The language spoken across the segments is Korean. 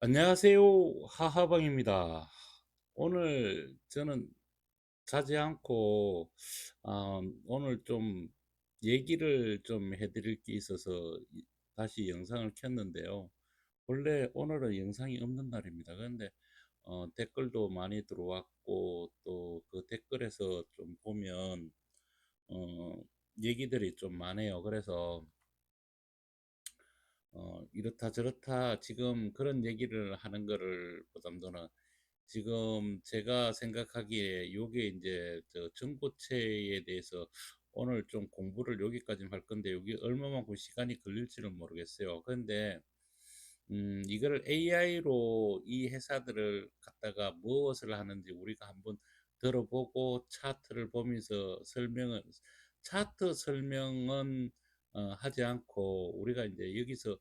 안녕하세요. 하하방입니다. 오늘 저는 자지 않고 오늘 좀 얘기를 좀 해드릴 게 있어서 다시 영상을 켰는데요. 원래 오늘은 영상이 없는 날입니다. 그런데 댓글도 많이 들어왔고 또 그 댓글에서 좀 보면 어, 얘기들이 좀 많아요. 그래서 이렇다 저렇다 지금 그런 얘기를 하는 거를 보다는 지금 제가 생각하기에 요게 이제 저 전고체에 대해서 오늘 좀 공부를 여기까지 할 건데 여기 얼마만큼 시간이 걸릴지는 모르겠어요. 그런데 이거를 AI로 이 회사들을 갖다가 무엇을 하는지 우리가 한번 들어보고 차트를 보면서 설명을 차트 설명은 하지 않고 우리가 이제 여기서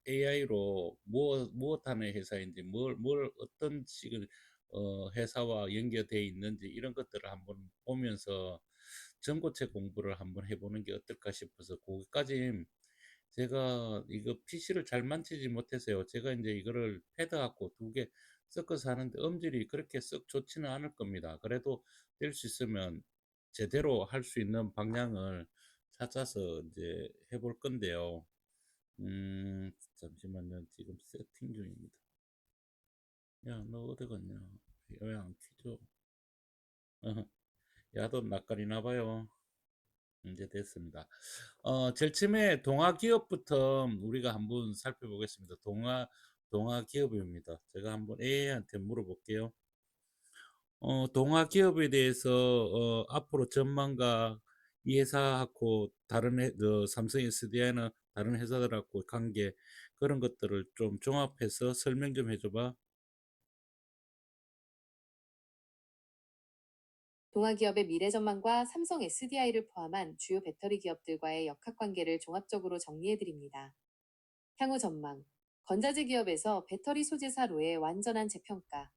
AI로 무엇 하는 회사인지 뭘 어떤 식의 회사와 연결되어 있는지 이런 것들을 한번 보면서 전고체 공부를 한번 해보는 게 어떨까 싶어서 거기까지 제가 이거 PC를 잘 만지지 못해서요. 제가 이제 이거를 패드하고 두 개 섞어서 하는데 음질이 그렇게 썩 좋지는 않을 겁니다. 그래도 될 수 있으면 제대로 할 수 있는 방향을 찾아서 이제 해볼 건데요. 잠시만요. 지금 세팅 중입니다. 야, 너 어디 갔냐? 왜 안 켜져? 야도 낯가리나 봐요. 이제 됐습니다. 제일 처음에 동아 기업부터 우리가 한번 살펴보겠습니다. 동아 기업입니다. 제가 한번 A한테 물어볼게요. 동아 기업에 대해서 앞으로 전망과 이 회사하고 다른 삼성 SDI는 다른 회사들하고 관계 그런 것들을 좀 종합해서 설명 좀 해줘봐. 동아기업의 미래 전망과 삼성 SDI를 포함한 주요 배터리 기업들과의 역학관계를 종합적으로 정리해드립니다. 향후 전망. 건자재 기업에서 배터리 소재사로의 완전한 재평가.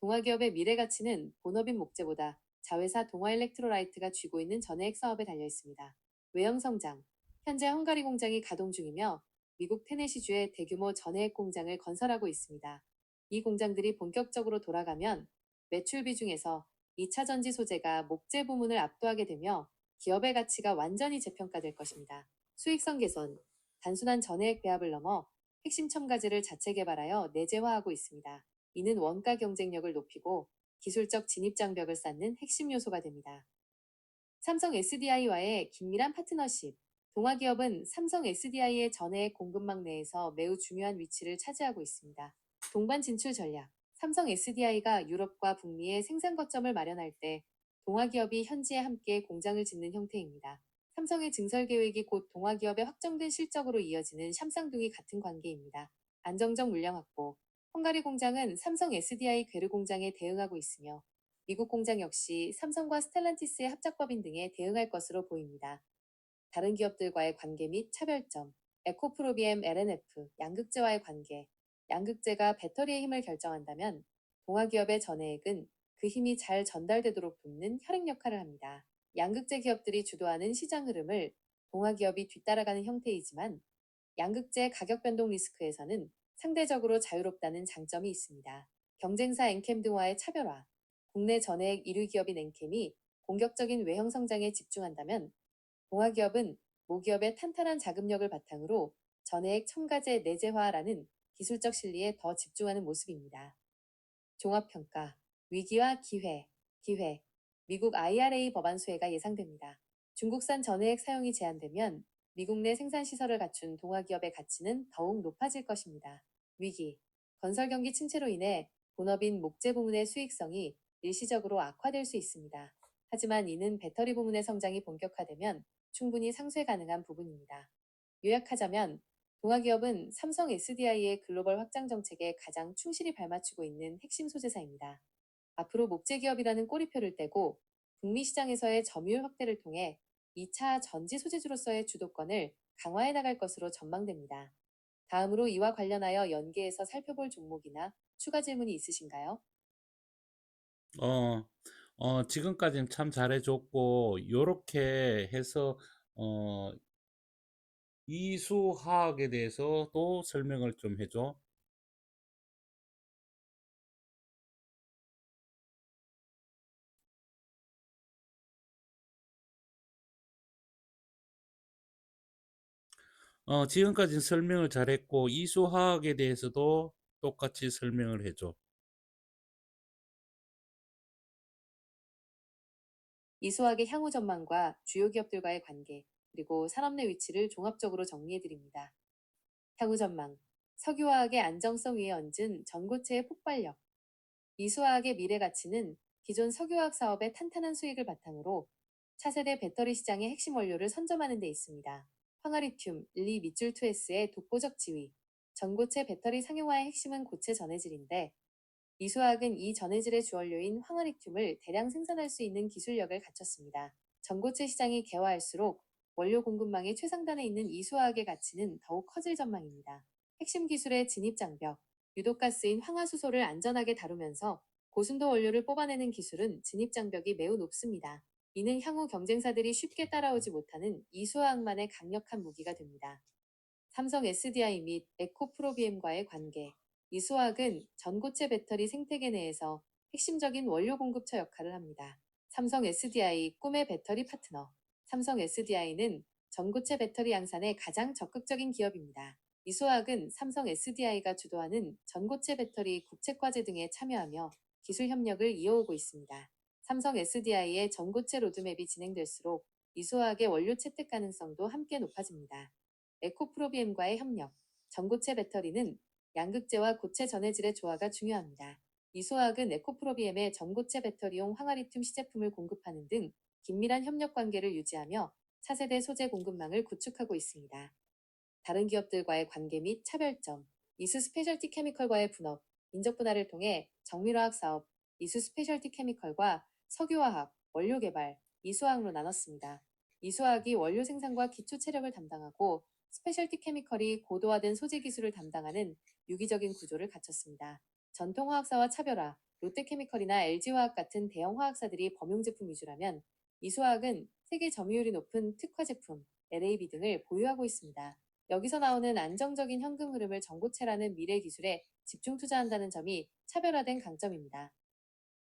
동아기업의 미래 가치는 본업인 목재보다 자회사 동아일렉트로라이트가 쥐고 있는 전해액 사업에 달려 있습니다. 외형 성장. 현재 헝가리 공장이 가동 중이며 미국 테네시주에 대규모 전해액 공장을 건설하고 있습니다. 이 공장들이 본격적으로 돌아가면 매출 비중에서 2차 전지 소재가 목재 부문을 압도하게 되며 기업의 가치가 완전히 재평가될 것입니다. 수익성 개선. 단순한 전해액 배합을 넘어 핵심 첨가제를 자체 개발하여 내재화하고 있습니다. 이는 원가 경쟁력을 높이고 기술적 진입 장벽을 쌓는 핵심 요소가 됩니다. 삼성 SDI와의 긴밀한 파트너십. 동아기업은 삼성 SDI의 전해액 공급망 내에서 매우 중요한 위치를 차지하고 있습니다. 동반 진출 전략. 삼성 SDI가 유럽과 북미에 생산 거점을 마련할 때 동아기업이 현지에 함께 공장을 짓는 형태입니다. 삼성의 증설 계획이 곧 동아기업의 확정된 실적으로 이어지는 샴쌍둥이 같은 관계입니다. 안정적 물량 확보. 헝가리 공장은 삼성 SDI 괴르 공장에 대응하고 있으며 미국 공장 역시 삼성과 스텔란티스의 합작법인 등에 대응할 것으로 보입니다. 다른 기업들과의 관계 및 차별점. 에코프로비엠 LNF, 양극재와의 관계. 양극재가 배터리의 힘을 결정한다면 동아기업의 전해액은 그 힘이 잘 전달되도록 돕는 혈액 역할을 합니다. 양극재 기업들이 주도하는 시장 흐름을 동아기업이 뒤따라가는 형태이지만 양극재 가격 변동 리스크에서는 상대적으로 자유롭다는 장점이 있습니다. 경쟁사 엔캠 등과의 차별화. 국내 전해액 1위 기업인 엔캠이 공격적인 외형 성장에 집중한다면 동아기업은 모기업의 탄탄한 자금력을 바탕으로 전해액 첨가제 내재화라는 기술적 실리에 더 집중하는 모습입니다. 종합평가, 위기와 기회. 미국 IRA 법안 수혜가 예상됩니다. 중국산 전해액 사용이 제한되면 미국 내 생산 시설을 갖춘 동아기업의 가치는 더욱 높아질 것입니다. 위기, 건설 경기 침체로 인해 본업인 목재 부문의 수익성이 일시적으로 악화될 수 있습니다. 하지만 이는 배터리 부문의 성장이 본격화되면 충분히 상쇄 가능한 부분입니다. 요약하자면 동아기업은 삼성 SDI의 글로벌 확장 정책에 가장 충실히 발맞추고 있는 핵심 소재사입니다. 앞으로 목재 기업이라는 꼬리표를 떼고 북미 시장에서의 점유율 확대를 통해 2차 전지 소재주로서의 주도권을 강화해 나갈 것으로 전망됩니다. 다음으로 이와 관련하여 연계해서 살펴볼 종목이나 추가 질문이 있으신가요? 어, 지금까지는 참 잘해줬고 요렇게 해서 어, 이수화학에 대해서 또 설명을 좀 해줘. 지금까지는 설명을 잘했고 이수화학에 대해서도 똑같이 설명을 해줘. 이수학의 향후 전망과 주요 기업들과의 관계, 그리고 산업 내 위치를 종합적으로 정리해드립니다. 향후 전망, 석유화학의 안정성 위에 얹은 전고체의 폭발력. 이수화학의 미래 가치는 기존 석유화학 사업의 탄탄한 수익을 바탕으로 차세대 배터리 시장의 핵심 원료를 선점하는 데 있습니다. 황화리튬, 리 밑줄 2S의 독보적 지위. 전고체 배터리 상용화의 핵심은 고체 전해질인데 이수화학은 이 전해질의 주원료인 황화리튬을 대량 생산할 수 있는 기술력을 갖췄습니다. 전고체 시장이 개화할수록 원료 공급망의 최상단에 있는 이수화학의 가치는 더욱 커질 전망입니다. 핵심 기술의 진입 장벽, 유독가스인 황화수소를 안전하게 다루면서 고순도 원료를 뽑아내는 기술은 진입 장벽이 매우 높습니다. 이는 향후 경쟁사들이 쉽게 따라오지 못하는 이수화학만의 강력한 무기가 됩니다. 삼성 SDI 및 에코프로비엠과의 관계. 이수화학은 전고체 배터리 생태계 내에서 핵심적인 원료 공급처 역할을 합니다. 삼성 SDI 꿈의 배터리 파트너. 삼성 SDI는 전고체 배터리 양산에 가장 적극적인 기업입니다. 이수화학은 삼성 SDI가 주도하는 전고체 배터리 국책과제 등에 참여하며 기술 협력을 이어오고 있습니다. 삼성 SDI의 전고체 로드맵이 진행될수록 이수화학의 원료 채택 가능성도 함께 높아집니다. 에코프로비엠과의 협력. 전고체 배터리는 양극재와 고체 전해질의 조화가 중요합니다. 이수화학은 에코프로비엠의 전고체 배터리용 황화리튬 시제품을 공급하는 등 긴밀한 협력 관계를 유지하며 차세대 소재 공급망을 구축하고 있습니다. 다른 기업들과의 관계 및 차별점. 이수 스페셜티 케미컬과의 분업, 인적 분할을 통해 정밀화학 사업, 이수 스페셜티 케미컬과 석유화학, 원료 개발, 이수화학로 나눴습니다. 이수화학이 원료 생산과 기초 체력을 담당하고 스페셜티 케미컬이 고도화된 소재 기술을 담당하는 유기적인 구조를 갖췄습니다. 전통 화학사와 차별화, 롯데케미컬이나 LG화학 같은 대형 화학사들이 범용 제품 위주라면 이수화학은 세계 점유율이 높은 특화 제품, LAB 등을 보유하고 있습니다. 여기서 나오는 안정적인 현금 흐름을 전고체라는 미래 기술에 집중 투자한다는 점이 차별화된 강점입니다.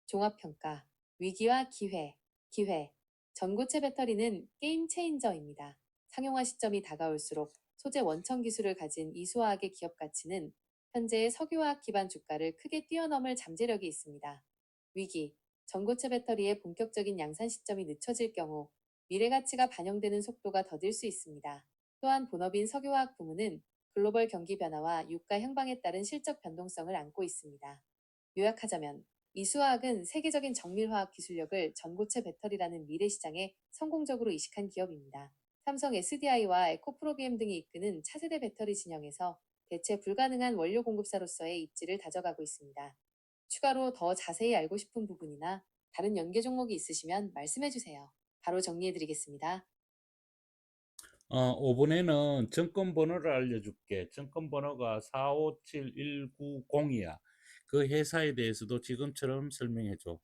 종합평가, 위기와 기회, 기회. 전고체 배터리는 게임 체인저입니다. 상용화 시점이 다가올수록 소재 원천 기술을 가진 이수화학의 기업 가치는 현재의 석유화학 기반 주가를 크게 뛰어넘을 잠재력이 있습니다. 위기, 전고체 배터리의 본격적인 양산 시점이 늦춰질 경우 미래 가치가 반영되는 속도가 더딜 수 있습니다. 또한 본업인 석유화학 부문은 글로벌 경기 변화와 유가 향방에 따른 실적 변동성을 안고 있습니다. 요약하자면 이수화학은 세계적인 정밀화학 기술력을 전고체 배터리라는 미래 시장에 성공적으로 이식한 기업입니다. 삼성 SDI와 에코프로비엠 등이 이끄는 차세대 배터리 진영에서 대체 불가능한 원료 공급사로서의 입지를 다져가고 있습니다. 추가로 더 자세히 알고 싶은 부분이나 다른 연계 종목이 있으시면 말씀해 주세요. 바로 정리해 드리겠습니다. 5번에는 증권 번호를 알려줄게. 증권 번호가 457190이야. 그 회사에 대해서도 지금처럼 설명해줘.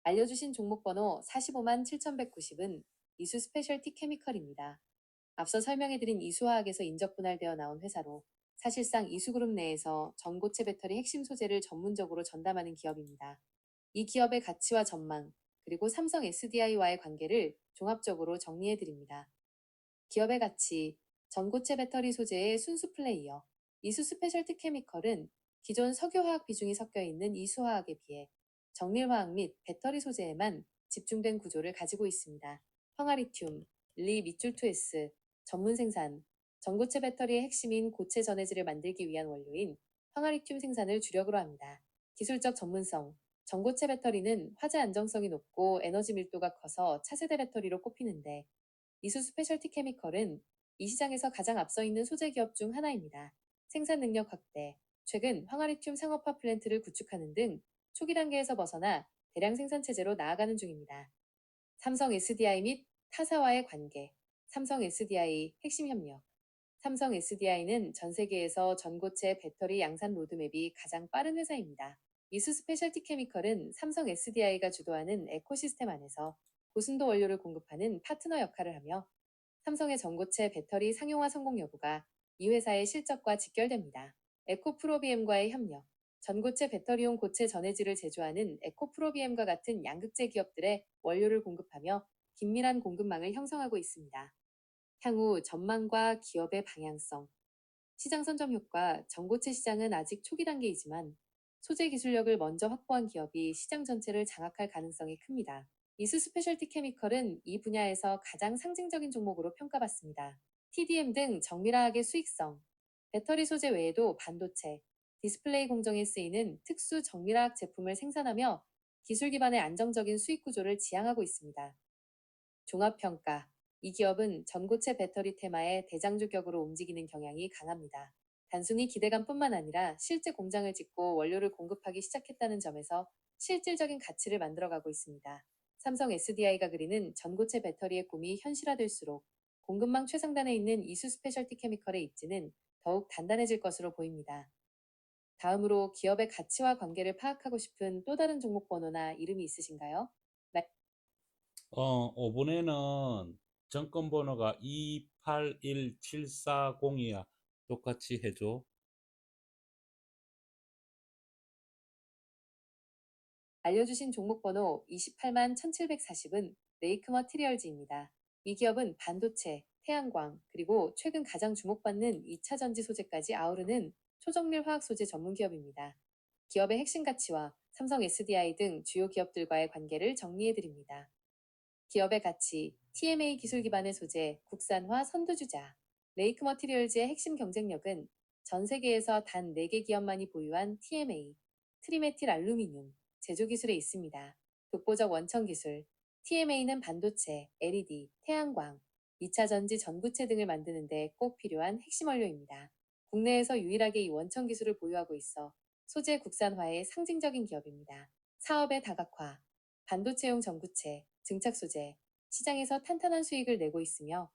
알려주신 종목 번호 45만 7190은 이수 스페셜티 케미컬입니다. 앞서 설명해드린 이수화학에서 인적 분할되어 나온 회사로 사실상 이수그룹 내에서 전고체 배터리 핵심 소재를 전문적으로 전담하는 기업입니다. 이 기업의 가치와 전망, 그리고 삼성 SDI와의 관계를 종합적으로 정리해드립니다. 기업의 가치, 전고체 배터리 소재의 순수 플레이어. 이수 스페셜티 케미컬은 기존 석유화학 비중이 섞여 있는 이수화학에 비해 정밀화학 및 배터리 소재에만 집중된 구조를 가지고 있습니다. 황화리튬, 리 밑줄 2S, 전문 생산, 전고체 배터리의 핵심인 고체 전해질을 만들기 위한 원료인 황화리튬 생산을 주력으로 합니다. 기술적 전문성, 전고체 배터리는 화재 안정성이 높고 에너지 밀도가 커서 차세대 배터리로 꼽히는데 이수 스페셜티 케미컬은 이 시장에서 가장 앞서 있는 소재 기업 중 하나입니다. 생산 능력 확대, 최근 황화리튬 상업화 플랜트를 구축하는 등 초기 단계에서 벗어나 대량 생산 체제로 나아가는 중입니다. 삼성 SDI 및 타사와의 관계, 삼성 SDI 핵심 협력. 삼성 SDI는 전 세계에서 전고체 배터리 양산 로드맵이 가장 빠른 회사입니다. 이수 스페셜티 케미컬은 삼성 SDI가 주도하는 에코시스템 안에서 고순도 원료를 공급하는 파트너 역할을 하며 삼성의 전고체 배터리 상용화 성공 여부가 이 회사의 실적과 직결됩니다. 에코프로비엠과의 협력. 전고체 배터리용 고체 전해질을 제조하는 에코프로비엠과 같은 양극재 기업들의 원료를 공급하며 긴밀한 공급망을 형성하고 있습니다. 향후 전망과 기업의 방향성, 시장 선점 효과, 전고체 시장은 아직 초기 단계이지만 소재 기술력을 먼저 확보한 기업이 시장 전체를 장악할 가능성이 큽니다. 이수 스페셜티 케미컬은 이 분야에서 가장 상징적인 종목으로 평가받습니다. TDM 등 정밀화학의 수익성, 배터리 소재 외에도 반도체, 디스플레이 공정에 쓰이는 특수 정밀화학 제품을 생산하며 기술 기반의 안정적인 수익 구조를 지향하고 있습니다. 종합평가. 이 기업은 전고체 배터리 테마의 대장주격으로 움직이는 경향이 강합니다. 단순히 기대감뿐만 아니라 실제 공장을 짓고 원료를 공급하기 시작했다는 점에서 실질적인 가치를 만들어가고 있습니다. 삼성 SDI가 그리는 전고체 배터리의 꿈이 현실화될수록 공급망 최상단에 있는 이수 스페셜티 케미컬의 입지는 더욱 단단해질 것으로 보입니다. 다음으로 기업의 가치와 관계를 파악하고 싶은 또 다른 종목 번호나 이름이 있으신가요? 5번에는 정권 번호가 281740이야. 똑같이 해줘. 알려주신 종목 번호 28만 1740은 레이크 머티리얼즈입니다. 이 기업은 반도체, 태양광, 그리고 최근 가장 주목받는 2차 전지 소재까지 아우르는 초정밀 화학 소재 전문 기업입니다. 기업의 핵심 가치와 삼성 SDI 등 주요 기업들과의 관계를 정리해드립니다. 기업의 가치, TMA 기술 기반의 소재, 국산화 선두주자. 레이크 머티리얼즈의 핵심 경쟁력은 전 세계에서 단 4개 기업만이 보유한 TMA, 트리메틸 알루미늄, 제조 기술에 있습니다. 독보적 원천 기술, TMA는 반도체, LED, 태양광, 2차 전지 전구체 등을 만드는 데 꼭 필요한 핵심 원료입니다. 국내에서 유일하게 이 원천 기술을 보유하고 있어 소재 국산화의 상징적인 기업입니다. 사업의 다각화, 반도체용 전구체, 증착 소재, 시장에서 탄탄한 수익을 내고 있으며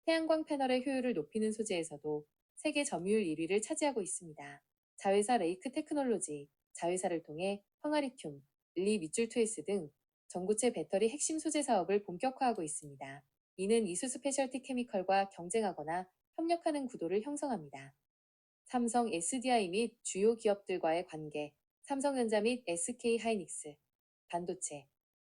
태양광 패널의 효율을 높이는 소재에서도 세계 점유율 1위를 차지하고 있습니다. 자회사 레이크 테크놀로지, 자회사를 통해 황화리튬, 리 밑줄 트웨스 등 전구체 배터리 핵심 소재 사업을 본격화하고 있습니다. 이는 이수 스페셜티 케미컬과 경쟁하거나 협력하는 구도를 형성합니다. 삼성 SDI 및 주요 기업들과의 관계, 삼성전자 및 SK 하이닉스,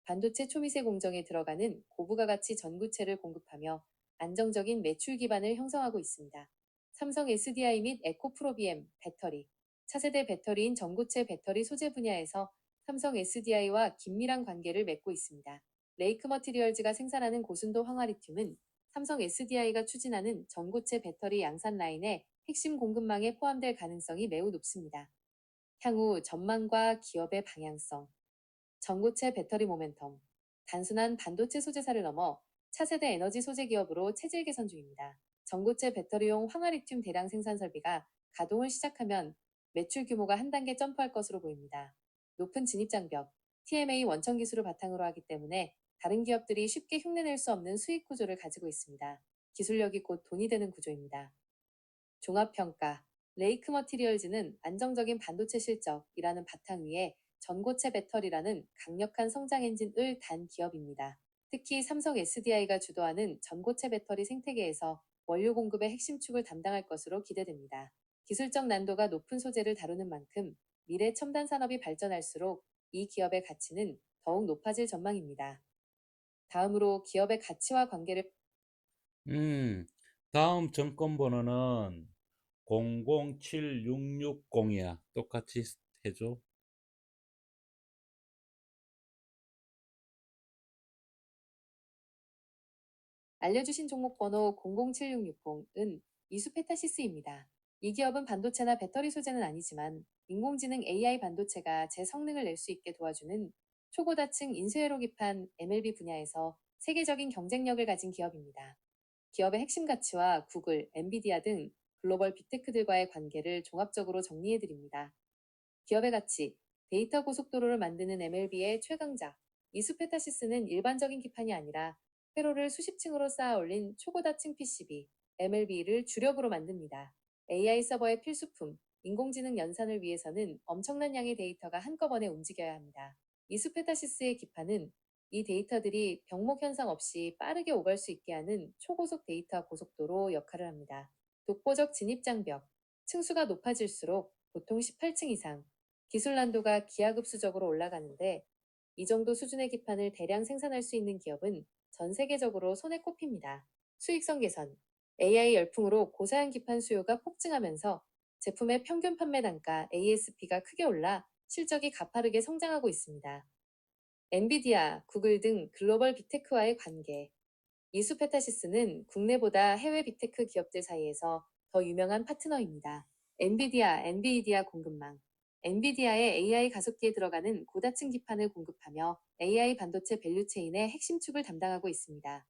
반도체 초미세 공정에 들어가는 고부가 가치 전구체를 공급하며 안정적인 매출 기반을 형성하고 있습니다. 삼성 SDI 및 에코프로비엠, 배터리, 차세대 배터리인 전고체 배터리 소재 분야에서 삼성 SDI와 긴밀한 관계를 맺고 있습니다. 레이크 머티리얼즈가 생산하는 고순도 황화리튬은 삼성 SDI가 추진하는 전고체 배터리 양산 라인의 핵심 공급망에 포함될 가능성이 매우 높습니다. 향후 전망과 기업의 방향성, 전고체 배터리 모멘텀, 단순한 반도체 소재사를 넘어 차세대 에너지 소재 기업으로 체질 개선 중입니다. 전고체 배터리용 황화리튬 대량 생산 설비가 가동을 시작하면 매출 규모가 한 단계 점프할 것으로 보입니다. 높은 진입 장벽, TMA 원천 기술을 바탕으로 하기 때문에 다른 기업들이 쉽게 흉내낼 수 없는 수익 구조를 가지고 있습니다. 기술력이 곧 돈이 되는 구조입니다. 종합평가, 레이크 머티리얼즈는 안정적인 반도체 실적이라는 바탕 위에 전고체 배터리라는 강력한 성장 엔진을 단 기업입니다. 특히 삼성 SDI가 주도하는 전고체 배터리 생태계에서 원료 공급의 핵심 축을 담당할 것으로 기대됩니다. 기술적 난도가 높은 소재를 다루는 만큼 미래 첨단 산업이 발전할수록 이 기업의 가치는 더욱 높아질 전망입니다. 다음으로 기업의 가치와 관계를 음, 다음 정권 번호는 007660이야. 똑같이 해줘. 알려주신 종목 번호 007660은 이수페타시스입니다. 이 기업은 반도체나 배터리 소재는 아니지만 인공지능 AI 반도체가 제 성능을 낼 수 있게 도와주는 초고다층 인수회로 기판 MLB 분야에서 세계적인 경쟁력을 가진 기업입니다. 기업의 핵심 가치와 구글, 엔비디아 등 글로벌 빅테크들과의 관계를 종합적으로 정리해드립니다. 기업의 가치, 데이터 고속도로를 만드는 MLB의 최강자, 이수페타시스는 일반적인 기판이 아니라 회로를 수십 층으로 쌓아 올린 초고다층 PCB, MLB를 주력으로 만듭니다. AI 서버의 필수품, 인공지능 연산을 위해서는 엄청난 양의 데이터가 한꺼번에 움직여야 합니다. 이수페타시스의 기판은 이 데이터들이 병목 현상 없이 빠르게 오갈 수 있게 하는 초고속 데이터 고속도로 역할을 합니다. 독보적 진입 장벽, 층수가 높아질수록 보통 18층 이상, 기술 난도가 기하급수적으로 올라가는데 이 정도 수준의 기판을 대량 생산할 수 있는 기업은 전 세계적으로 손에 꼽힙니다. 수익성 개선. AI 열풍으로 고사양 기판 수요가 폭증하면서 제품의 평균 판매 단가 ASP가 크게 올라 실적이 가파르게 성장하고 있습니다. 엔비디아, 구글 등 글로벌 빅테크와의 관계. 이수페타시스는 국내보다 해외 빅테크 기업들 사이에서 더 유명한 파트너입니다. 엔비디아 공급망. 엔비디아의 AI 가속기에 들어가는 고다층 기판을 공급하며 AI 반도체 밸류체인의 핵심 축을 담당하고 있습니다.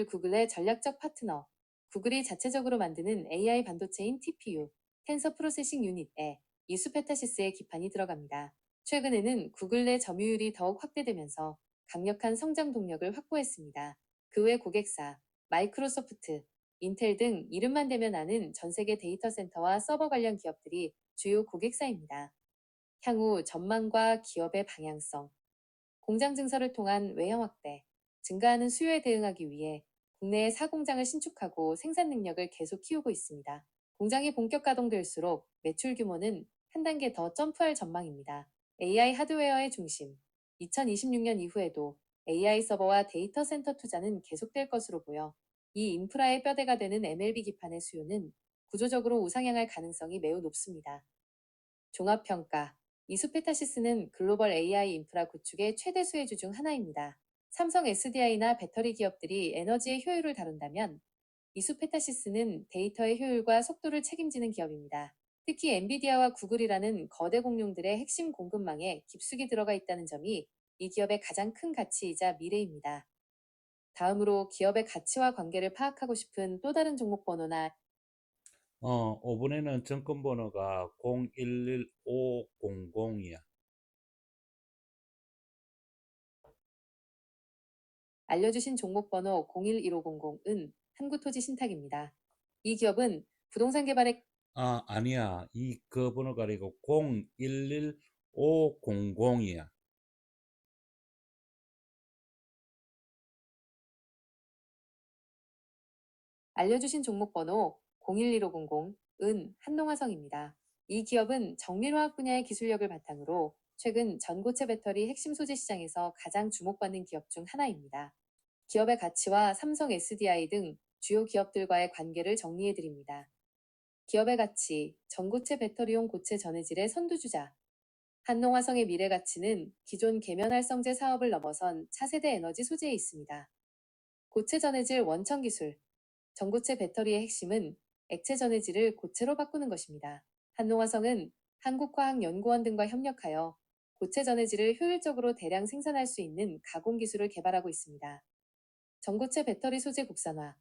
구글의 전략적 파트너. 구글이 자체적으로 만드는 AI 반도체인 TPU, 텐서 프로세싱 유닛에 이수페타시스의 기판이 들어갑니다. 최근에는 구글 내 점유율이 더욱 확대되면서 강력한 성장 동력을 확보했습니다. 그 외 고객사, 마이크로소프트, 인텔 등 이름만 대면 아는 전 세계 데이터 센터와 서버 관련 기업들이 주요 고객사입니다. 향후 전망과 기업의 방향성, 공장 증설을 통한 외형 확대, 증가하는 수요에 대응하기 위해 국내에 사공장을 신축하고 생산 능력을 계속 키우고 있습니다. 공장이 본격 가동될수록 매출 규모는 한 단계 더 점프할 전망입니다. AI 하드웨어의 중심. 2026년 이후에도 AI 서버와 데이터 센터 투자는 계속될 것으로 보여 이 인프라의 뼈대가 되는 MLB 기판의 수요는 구조적으로 우상향할 가능성이 매우 높습니다. 종합평가. 이수페타시스는 글로벌 AI 인프라 구축의 최대 수혜주 중 하나입니다. 삼성 SDI나 배터리 기업들이 에너지의 효율을 다룬다면 이수페타시스는 데이터의 효율과 속도를 책임지는 기업입니다. 특히 엔비디아와 구글이라는 거대 공룡들의 핵심 공급망에 깊숙이 들어가 있다는 점이 이 기업의 가장 큰 가치이자 미래입니다. 다음으로 기업의 가치와 관계를 파악하고 싶은 또 다른 종목 번호나 5번에는 정권 번호가 011500이야. 알려주신 종목 번호 011500은 한국토지신탁입니다. 이 기업은 부동산 개발에 아니야. 그 번호가 아니고 011500이야. 알려주신 종목 번호 011500은 한농화성입니다. 이 기업은 정밀화학 분야의 기술력을 바탕으로 최근 전고체 배터리 핵심 소재 시장에서 가장 주목받는 기업 중 하나입니다. 기업의 가치와 삼성 SDI 등 주요 기업들과의 관계를 정리해드립니다. 기업의 가치, 전고체 배터리용 고체 전해질의 선두주자. 한농화성의 미래 가치는 기존 계면활성제 사업을 넘어선 차세대 에너지 소재에 있습니다. 고체 전해질 원천 기술. 전고체 배터리의 핵심은 액체 전해질을 고체로 바꾸는 것입니다. 한농화성은 한국화학연구원 등과 협력하여 고체 전해질을 효율적으로 대량 생산할 수 있는 가공 기술을 개발하고 있습니다. 전고체 배터리 소재 국산화.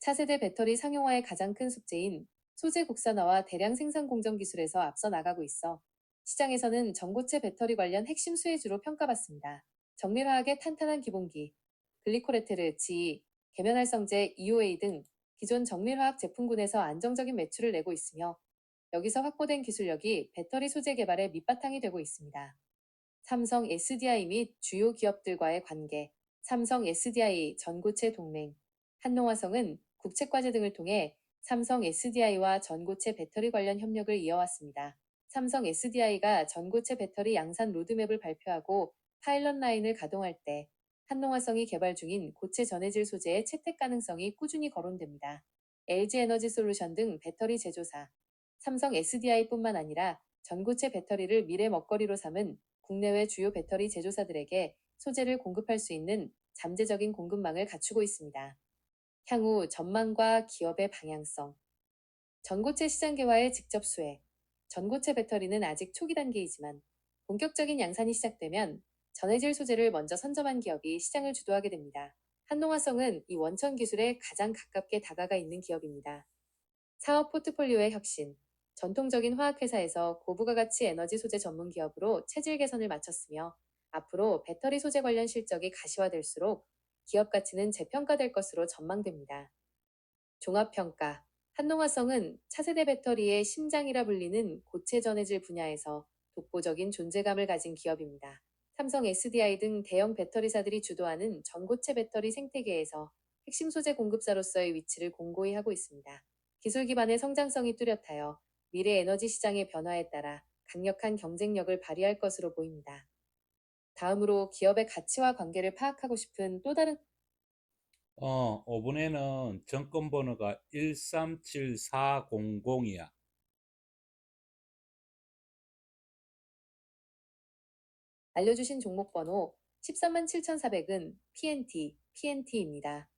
차세대 배터리 상용화의 가장 큰 숙제인 소재 국산화와 대량 생산 공정 기술에서 앞서 나가고 있어 시장에서는 전고체 배터리 관련 핵심 수혜주로 평가받습니다. 정밀화학의 탄탄한 기본기, 글리코레테르, 지, 계면활성제, EOA 등 기존 정밀화학 제품군에서 안정적인 매출을 내고 있으며 여기서 확보된 기술력이 배터리 소재 개발의 밑바탕이 되고 있습니다. 삼성 SDI 및 주요 기업들과의 관계, 삼성 SDI 전고체 동맹, 한농화성은 국책과제 등을 통해 삼성 SDI와 전고체 배터리 관련 협력을 이어왔습니다. 삼성 SDI가 전고체 배터리 양산 로드맵을 발표하고 파일럿 라인을 가동할 때 한농화성이 개발 중인 고체 전해질 소재의 채택 가능성이 꾸준히 거론됩니다. LG에너지솔루션 등 배터리 제조사, 삼성 SDI뿐만 아니라 전고체 배터리를 미래 먹거리로 삼은 국내외 주요 배터리 제조사들에게 소재를 공급할 수 있는 잠재적인 공급망을 갖추고 있습니다. 향후 전망과 기업의 방향성. 전고체 시장 개화의 직접 수혜. 전고체 배터리는 아직 초기 단계이지만 본격적인 양산이 시작되면 전해질 소재를 먼저 선점한 기업이 시장을 주도하게 됩니다. 한농화성은 이 원천 기술에 가장 가깝게 다가가 있는 기업입니다. 사업 포트폴리오의 혁신. 전통적인 화학회사에서 고부가 가치 에너지 소재 전문 기업으로 체질 개선을 마쳤으며 앞으로 배터리 소재 관련 실적이 가시화될수록 기업 가치는 재평가될 것으로 전망됩니다. 종합평가. 한농화성은 차세대 배터리의 심장이라 불리는 고체 전해질 분야에서 독보적인 존재감을 가진 기업입니다. 삼성 SDI 등 대형 배터리사들이 주도하는 전고체 배터리 생태계에서 핵심 소재 공급사로서의 위치를 공고히 하고 있습니다. 기술 기반의 성장성이 뚜렷하여 미래 에너지 시장의 변화에 따라 강력한 경쟁력을 발휘할 것으로 보입니다. 다음으로 기업의 가치와 관계를 파악하고 싶은 또 다른 이번에는 정권 번호가 137400이야. 알려주신 종목 번호 137,400은 PNT입니다.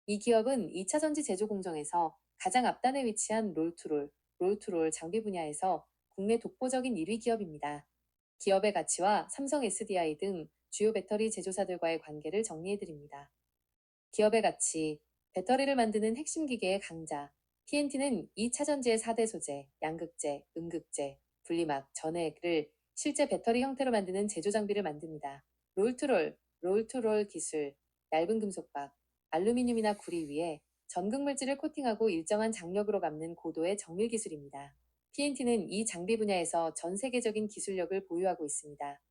이 기업은 2차 전지 제조 공정에서 가장 앞단에 위치한 롤투롤 장비 분야에서 국내 독보적인 1위 기업입니다. 기업의 가치와 삼성 SDI 등 주요 배터리 제조사들과의 관계를 정리해드립니다. 기업의 가치, 배터리를 만드는 핵심 기계의 강자. PNT는 2차 전지의 4대 소재, 양극재, 음극재, 분리막, 전해를 실제 배터리 형태로 만드는 제조 장비를 만듭니다. 롤투롤 기술, 얇은 금속박, 알루미늄이나 구리 위에 전극 물질을 코팅하고 일정한 장력으로 감는 고도의 정밀 기술입니다. PNT는 이 장비 분야에서 전 세계적인 기술력을 보유하고 있습니다.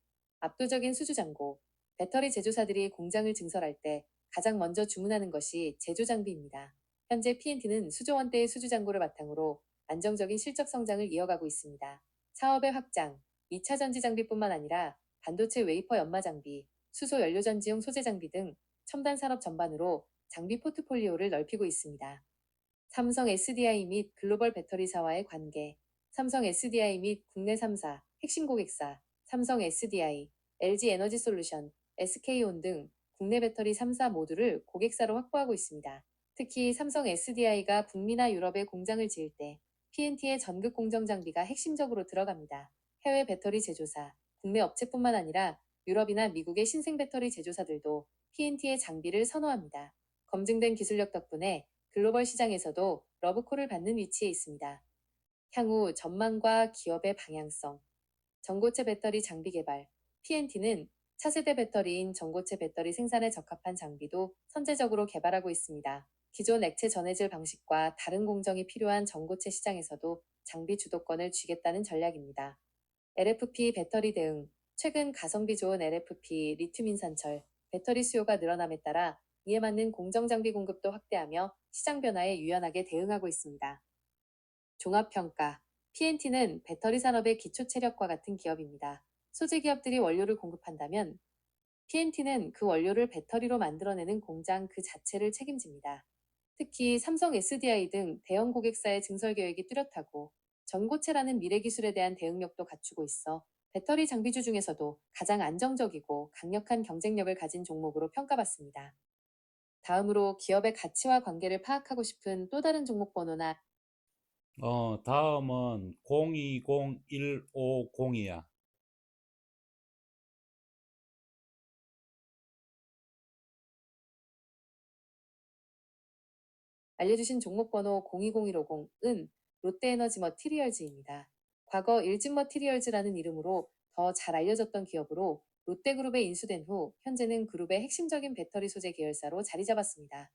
압도적인 수주 잔고, 배터리 제조사들이 공장을 증설할 때 가장 먼저 주문하는 것이 제조 장비입니다. 현재 PNT는 수조 원대의 수주 잔고를 바탕으로 안정적인 실적 성장을 이어가고 있습니다. 사업의 확장, 2차 전지 장비뿐만 아니라 반도체 웨이퍼 연마 장비, 수소 연료 전지용 소재 장비 등 첨단 산업 전반으로 장비 포트폴리오를 넓히고 있습니다. 삼성 SDI 및 글로벌 배터리사와의 관계, 삼성 SDI 및 국내 3사, 핵심 고객사, 삼성 SDI, LG 에너지 솔루션, SK온 등 국내 배터리 3사 모두를 고객사로 확보하고 있습니다. 특히 삼성 SDI가 북미나 유럽에 공장을 지을 때 PNT의 전극 공정 장비가 핵심적으로 들어갑니다. 해외 배터리 제조사, 국내 업체뿐만 아니라 유럽이나 미국의 신생 배터리 제조사들도 PNT의 장비를 선호합니다. 검증된 기술력 덕분에 글로벌 시장에서도 러브콜을 받는 위치에 있습니다. 향후 전망과 기업의 방향성, 전고체 배터리 장비 개발, PNT는 차세대 배터리인 전고체 배터리 생산에 적합한 장비도 선제적으로 개발하고 있습니다. 기존 액체 전해질 방식과 다른 공정이 필요한 전고체 시장에서도 장비 주도권을 쥐겠다는 전략입니다. LFP 배터리 대응, 최근 가성비 좋은 LFP 리튬 인산철, 배터리 수요가 늘어남에 따라 이에 맞는 공정 장비 공급도 확대하며 시장 변화에 유연하게 대응하고 있습니다. 종합평가, PNT는 배터리 산업의 기초 체력과 같은 기업입니다. 소재 기업들이 원료를 공급한다면 PNT는 그 원료를 배터리로 만들어내는 공장 그 자체를 책임집니다. 특히 삼성 SDI 등 대형 고객사의 증설 계획이 뚜렷하고 전고체라는 미래 기술에 대한 대응력도 갖추고 있어 배터리 장비주 중에서도 가장 안정적이고 강력한 경쟁력을 가진 종목으로 평가받습니다. 다음으로 기업의 가치와 관계를 파악하고 싶은 또 다른 종목 번호나 다음은 020150이야. 알려주신 종목 번호 020150은 롯데에너지 머티리얼즈입니다. 과거 일진 머티리얼즈라는 이름으로 더 잘 알려졌던 기업으로 롯데그룹에 인수된 후 현재는 그룹의 핵심적인 배터리 소재 계열사로 자리 잡았습니다.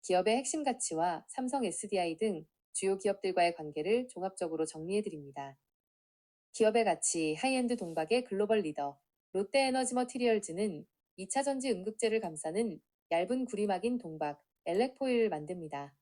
기업의 핵심 가치와 삼성 SDI 등 주요 기업들과의 관계를 종합적으로 정리해드립니다. 기업의 가치, 하이엔드 동박의 글로벌 리더, 롯데에너지 머티리얼즈는 2차 전지 음극재를 감싸는 얇은 구리막인 동박, 엘렉포일을 만듭니다.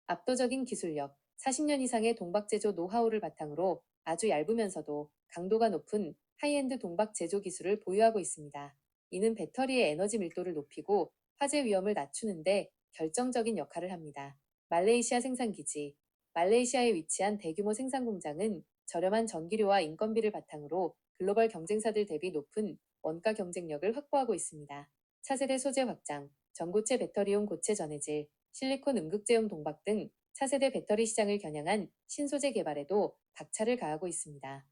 압도적인 기술력, 40년 이상의 동박 제조 노하우를 바탕으로 아주 얇으면서도 강도가 높은 하이엔드 동박 제조 기술을 보유하고 있습니다. 이는 배터리의 에너지 밀도를 높이고 화재 위험을 낮추는데 결정적인 역할을 합니다. 말레이시아 생산기지, 말레이시아에 위치한 대규모 생산 공장은 저렴한 전기료와 인건비를 바탕으로 글로벌 경쟁사들 대비 높은 원가 경쟁력을 확보하고 있습니다. 차세대 소재 확장, 전고체 배터리용 고체 전해질, 실리콘 음극재용 동박 등 차세대 배터리 시장을 겨냥한 신소재 개발에도 박차를 가하고 있습니다.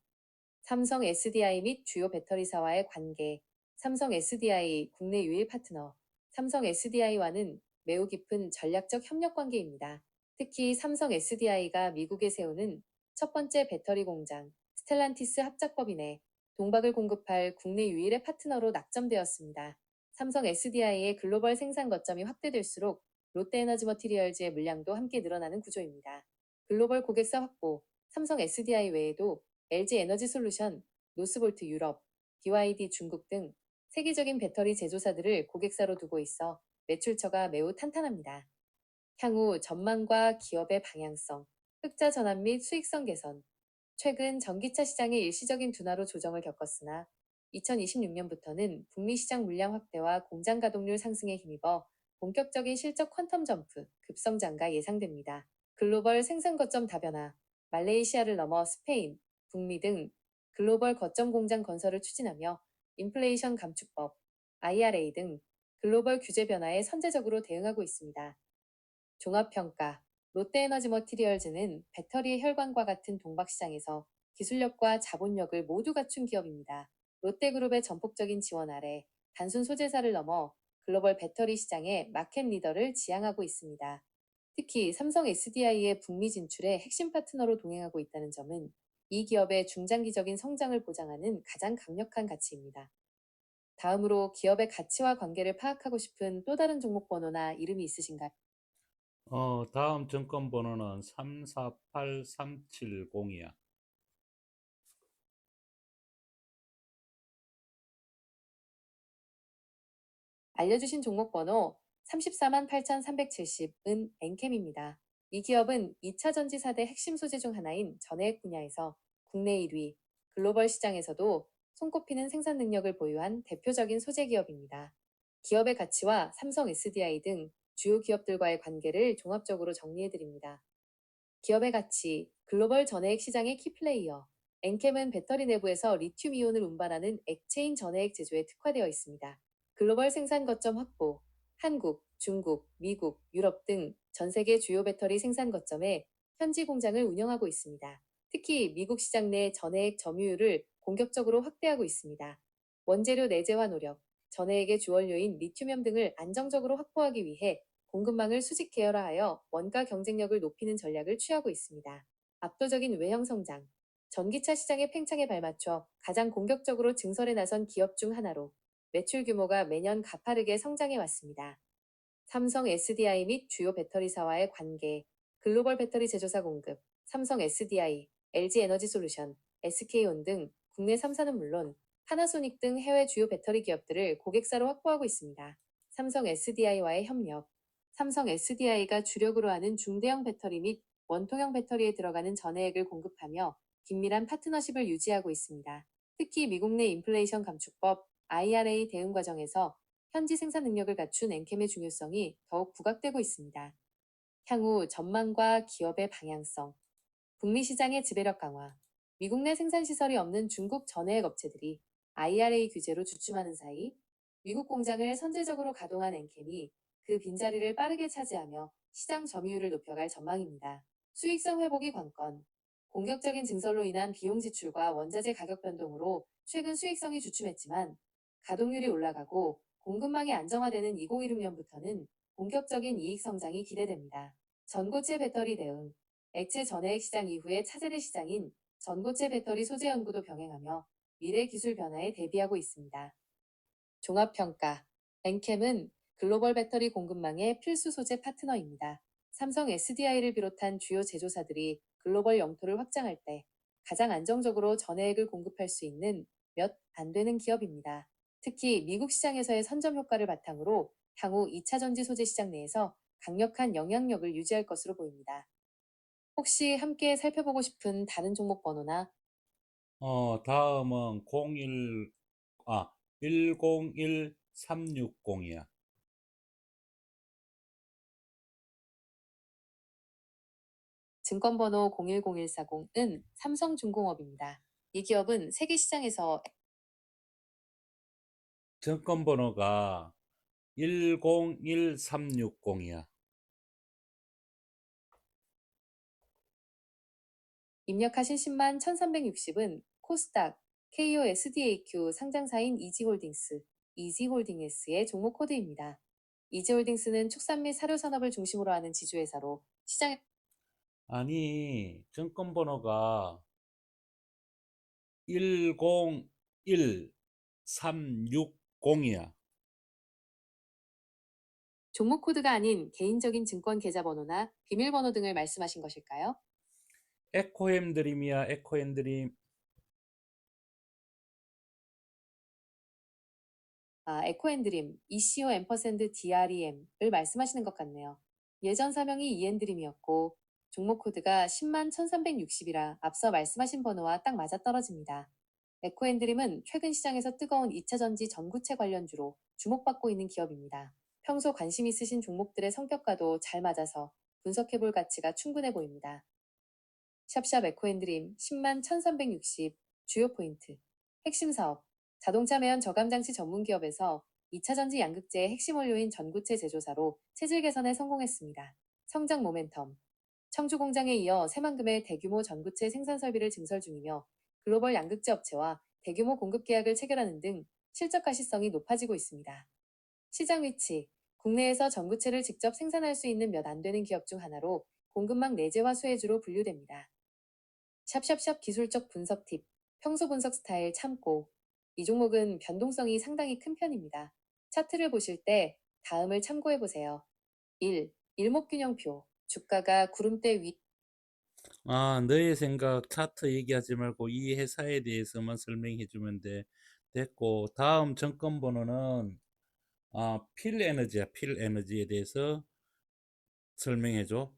삼성 SDI 및 주요 배터리사와의 관계, 삼성 SDI 국내 유일 파트너, 삼성 SDI와는 매우 깊은 전략적 협력 관계입니다. 특히 삼성 SDI가 미국에 세우는 첫 번째 배터리 공장, 스텔란티스 합작법인에 동박을 공급할 국내 유일의 파트너로 낙점되었습니다. 삼성 SDI의 글로벌 생산 거점이 확대될수록 롯데에너지 머티리얼즈의 물량도 함께 늘어나는 구조입니다. 글로벌 고객사 확보, 삼성 SDI 외에도 LG 에너지 솔루션, 노스볼트 유럽, BYD 중국 등 세계적인 배터리 제조사들을 고객사로 두고 있어 매출처가 매우 탄탄합니다. 향후 전망과 기업의 방향성, 흑자 전환 및 수익성 개선. 최근 전기차 시장의 일시적인 둔화로 조정을 겪었으나 2026년부터는 북미 시장 물량 확대와 공장 가동률 상승에 힘입어 본격적인 실적 퀀텀 점프, 급성장가 예상됩니다. 글로벌 생산 거점 다변화, 말레이시아를 넘어 스페인, 북미 등 글로벌 거점 공장 건설을 추진하며 인플레이션 감축법, IRA 등 글로벌 규제 변화에 선제적으로 대응하고 있습니다. 종합평가, 롯데에너지 머티리얼즈는 배터리의 혈관과 같은 동박시장에서 기술력과 자본력을 모두 갖춘 기업입니다. 롯데그룹의 전폭적인 지원 아래 단순 소재사를 넘어 글로벌 배터리 시장의 마켓 리더를 지향하고 있습니다. 특히 삼성 SDI의 북미 진출에 핵심 파트너로 동행하고 있다는 점은 이 기업의 중장기적인 성장을 보장하는 가장 강력한 가치입니다. 다음으로 기업의 가치와 관계를 파악하고 싶은 또 다른 종목 번호나 이름이 있으신가요? 다음 증권 번호는 348370이야. 알려주신 종목 번호 348,370은 엔캠입니다. 이 기업은 2차 전지 4대 핵심 소재 중 하나인 전해액 분야에서 국내 1위, 글로벌 시장에서도 손꼽히는 생산 능력을 보유한 대표적인 소재 기업입니다. 기업의 가치와 삼성 SDI 등 주요 기업들과의 관계를 종합적으로 정리해드립니다. 기업의 가치, 글로벌 전해액 시장의 키플레이어. 엔캠은 배터리 내부에서 리튬 이온을 운반하는 액체인 전해액 제조에 특화되어 있습니다. 글로벌 생산 거점 확보. 한국, 중국, 미국, 유럽 등 전 세계 주요 배터리 생산 거점에 현지 공장을 운영하고 있습니다. 특히 미국 시장 내 전해액 점유율을 공격적으로 확대하고 있습니다. 원재료 내재화 노력, 전해액의 주원료인 리튬염 등을 안정적으로 확보하기 위해 공급망을 수직 계열화하여 원가 경쟁력을 높이는 전략을 취하고 있습니다. 압도적인 외형 성장, 전기차 시장의 팽창에 발맞춰 가장 공격적으로 증설에 나선 기업 중 하나로 매출 규모가 매년 가파르게 성장해 왔습니다. 삼성 SDI 및 주요 배터리사와의 관계, 글로벌 배터리 제조사 공급, 삼성 SDI, LG 에너지 솔루션, SK온 등 국내 3사는 물론 파나소닉 등 해외 주요 배터리 기업들을 고객사로 확보하고 있습니다. 삼성 SDI와의 협력, 삼성 SDI가 주력으로 하는 중대형 배터리 및 원통형 배터리에 들어가는 전해액을 공급하며 긴밀한 파트너십을 유지하고 있습니다. 특히 미국 내 인플레이션 감축법 IRA 대응 과정에서 현지 생산 능력을 갖춘 엔캠의 중요성이 더욱 부각되고 있습니다. 향후 전망과 기업의 방향성, 북미 시장의 지배력 강화, 미국 내 생산 시설이 없는 중국 전해액 업체들이 IRA 규제로 주춤하는 사이 미국 공장을 선제적으로 가동한 엔캠이 그 빈자리를 빠르게 차지하며 시장 점유율을 높여갈 전망입니다. 수익성 회복이 관건, 공격적인 증설로 인한 비용 지출과 원자재 가격 변동으로 최근 수익성이 주춤했지만 가동률이 올라가고 공급망이 안정화되는 2016년부터는 본격적인 이익 성장이 기대됩니다. 전고체 배터리 대응, 액체 전해액 시장 이후의 차세대 시장인 전고체 배터리 소재 연구도 병행하며 미래 기술 변화에 대비하고 있습니다. 종합평가, 엔캠은 글로벌 배터리 공급망의 필수 소재 파트너입니다. 삼성 SDI를 비롯한 주요 제조사들이 글로벌 영토를 확장할 때 가장 안정적으로 전해액을 공급할 수 있는 몇 안 되는 기업입니다. 특히 미국 시장에서의 선점 효과를 바탕으로 향후 2차 전지 소재 시장 내에서 강력한 영향력을 유지할 것으로 보입니다. 혹시 함께 살펴보고 싶은 다른 종목 번호나 다음은 101360이야. 증권번호 010140은 삼성중공업입니다. 이 기업은 세계 시장에서 증권 번호가 101360이야. 입력하신 10만 1360은 코스닥 KOSDAQ 상장사인 이지홀딩스, 이지홀딩S의 종목 코드입니다. 이지홀딩스는 축산 및 사료 산업을 중심으로 하는 지주회사로 시장에 아니, 증권 번호가 101360이야. 종목 코드가 아닌 개인적인 증권 계좌번호나 비밀번호 등을 말씀하신 것일까요? 에코햄 드림이야, 에코햄 드림. 에코앤드림, ECO 앰퍼샌드 DREM을 말씀하시는 것 같네요. 예전 사명이 이엔드림이었고 종목 코드가 10만 1360이라 앞서 말씀하신 번호와 딱 맞아떨어집니다. 에코앤드림은 최근 시장에서 뜨거운 2차 전지 전구체 관련주로 주목받고 있는 기업입니다. 평소 관심 있으신 종목들의 성격과도 잘 맞아서 분석해볼 가치가 충분해 보입니다. 샵샵 에코앤드림 10만 1360 주요 포인트 핵심 사업 자동차 매연 저감 장치 전문 기업에서 2차 전지 양극재의 핵심 원료인 전구체 제조사로 체질 개선에 성공했습니다. 성장 모멘텀 청주 공장에 이어 새만금의 대규모 전구체 생산 설비를 증설 중이며 글로벌 양극재 업체와 대규모 공급 계약을 체결하는 등 실적 가시성이 높아지고 있습니다. 시장 위치 국내에서 전구체를 직접 생산할 수 있는 몇 안 되는 기업 중 하나로 공급망 내재화 수혜주로 분류됩니다. 샵샵샵 기술적 분석 팁. 평소 분석 스타일 참고. 이 종목은 변동성이 상당히 큰 편입니다. 차트를 보실 때 다음을 참고해 보세요. 1. 일목균형표. 주가가 구름대 위 너의 생각 차트 얘기하지 말고 이 회사에 대해서만 설명해 주면 돼. 됐고, 다음 정권 번호는 필에너지야. 필에너지에 대해서 설명해 줘.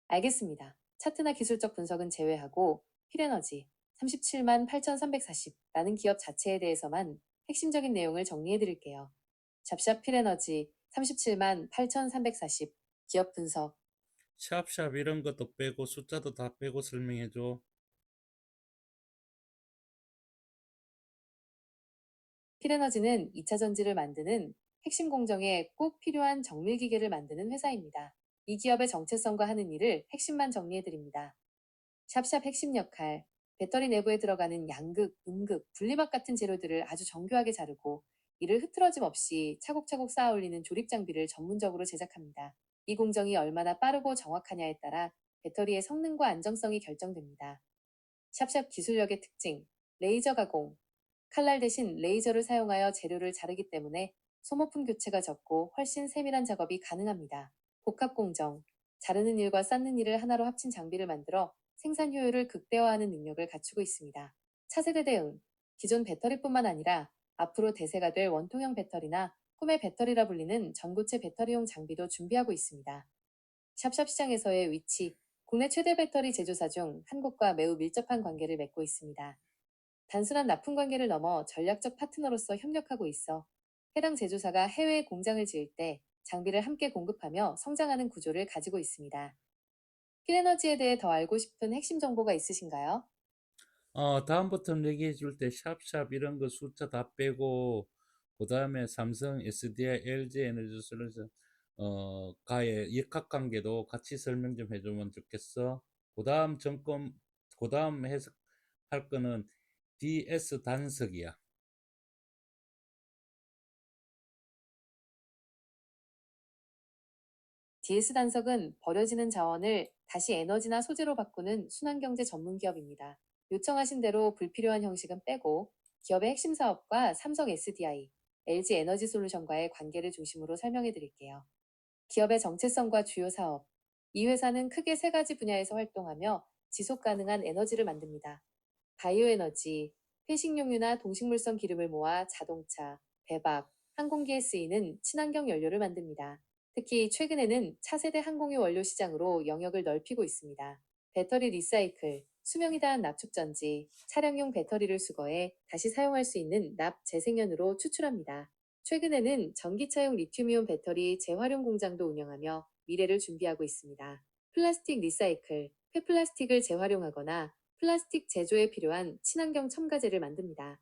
알겠습니다. 차트나 기술적 분석은 제외하고 필에너지 37만 8,340라는 기업 자체에 대해서만 핵심적인 내용을 정리해 드릴게요. 잡샵 필에너지 37만 8,340 기업 분석 샵샵 이런 것도 빼고 숫자도 다 빼고 설명해 줘. 필에너지는 2차 전지를 만드는 핵심 공정에 꼭 필요한 정밀 기계를 만드는 회사입니다. 이 기업의 정체성과 하는 일을 핵심만 정리해 드립니다. 샵샵 핵심 역할 배터리 내부에 들어가는 양극, 음극, 분리막 같은 재료들을 아주 정교하게 자르고 이를 흐트러짐 없이 차곡차곡 쌓아 올리는 조립 장비를 전문적으로 제작합니다. 이 공정이 얼마나 빠르고 정확하냐에 따라 배터리의 성능과 안정성이 결정됩니다. 샵샵 기술력의 특징 레이저 가공 칼날 대신 레이저를 사용하여 재료를 자르기 때문에 소모품 교체가 적고 훨씬 세밀한 작업이 가능합니다. 복합 공정 자르는 일과 쌓는 일을 하나로 합친 장비를 만들어 생산 효율을 극대화하는 능력을 갖추고 있습니다. 차세대 대응 기존 배터리뿐만 아니라 앞으로 대세가 될 원통형 배터리나 꿈의 배터리라 불리는 전고체 배터리용 장비도 준비하고 있습니다. 샵샵 시장에서의 위치 국내 최대 배터리 제조사 중 한국과 매우 밀접한 관계를 맺고 있습니다. 단순한 납품 관계를 넘어 전략적 파트너로서 협력하고 있어 해당 제조사가 해외에 공장을 지을 때 장비를 함께 공급하며 성장하는 구조를 가지고 있습니다. 필에너지에 대해 더 알고 싶은 핵심 정보가 있으신가요? 다음부터 얘기해 줄 때 샵샵 이런 거 숫자 다 빼고 그다음에 삼성, SDI, LG 에너지 솔루션 가의 역학관계도 같이 설명 좀 해주면 좋겠어. 그다음 정권 그다음 해석할 거는 DS 단석이야. DS 단석은 버려지는 자원을 다시 에너지나 소재로 바꾸는 순환경제 전문 기업입니다. 요청하신 대로 불필요한 형식은 빼고 기업의 핵심 사업과 삼성 SDI, LG 에너지 솔루션과의 관계를 중심으로 설명해 드릴게요. 기업의 정체성과 주요 사업. 이 회사는 크게 세 가지 분야에서 활동하며 지속 가능한 에너지를 만듭니다. 바이오 에너지, 회식용유나 동식물성 기름을 모아 자동차, 배박, 항공기에 쓰이는 친환경 연료를 만듭니다. 특히 최근에는 차세대 항공유 원료 시장으로 영역을 넓히고 있습니다. 배터리 리사이클, 수명이 다한 납축전지, 차량용 배터리를 수거해 다시 사용할 수 있는 납 재생연으로 추출합니다. 최근에는 전기차용 리튬이온 배터리 재활용 공장도 운영하며 미래를 준비하고 있습니다. 플라스틱 리사이클, 폐플라스틱을 재활용하거나 플라스틱 제조에 필요한 친환경 첨가제를 만듭니다.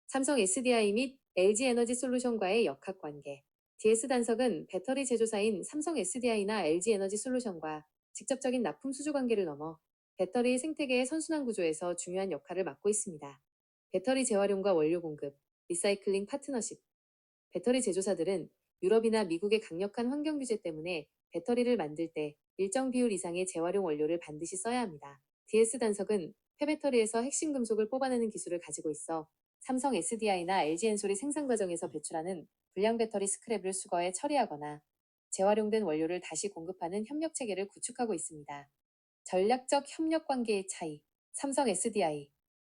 삼성 SDI 및 LG 에너지 솔루션과의 역학관계. DS 단석은 배터리 제조사인 삼성 SDI나 LG 에너지 솔루션과 직접적인 납품 수주 관계를 넘어 배터리 생태계의 선순환 구조에서 중요한 역할을 맡고 있습니다. 배터리 재활용과 원료 공급, 리사이클링 파트너십. 배터리 제조사들은 유럽이나 미국의 강력한 환경 규제 때문에 배터리를 만들 때 일정 비율 이상의 재활용 원료를 반드시 써야 합니다. DS 단석은 폐배터리에서 핵심 금속을 뽑아내는 기술을 가지고 있어 삼성 SDI나 LG 엔솔이 생산 과정에서 배출하는 불량 배터리 스크랩을 수거해 처리하거나 재활용된 원료를 다시 공급하는 협력 체계를 구축하고 있습니다. 전략적 협력 관계의 차이. 삼성 SDI.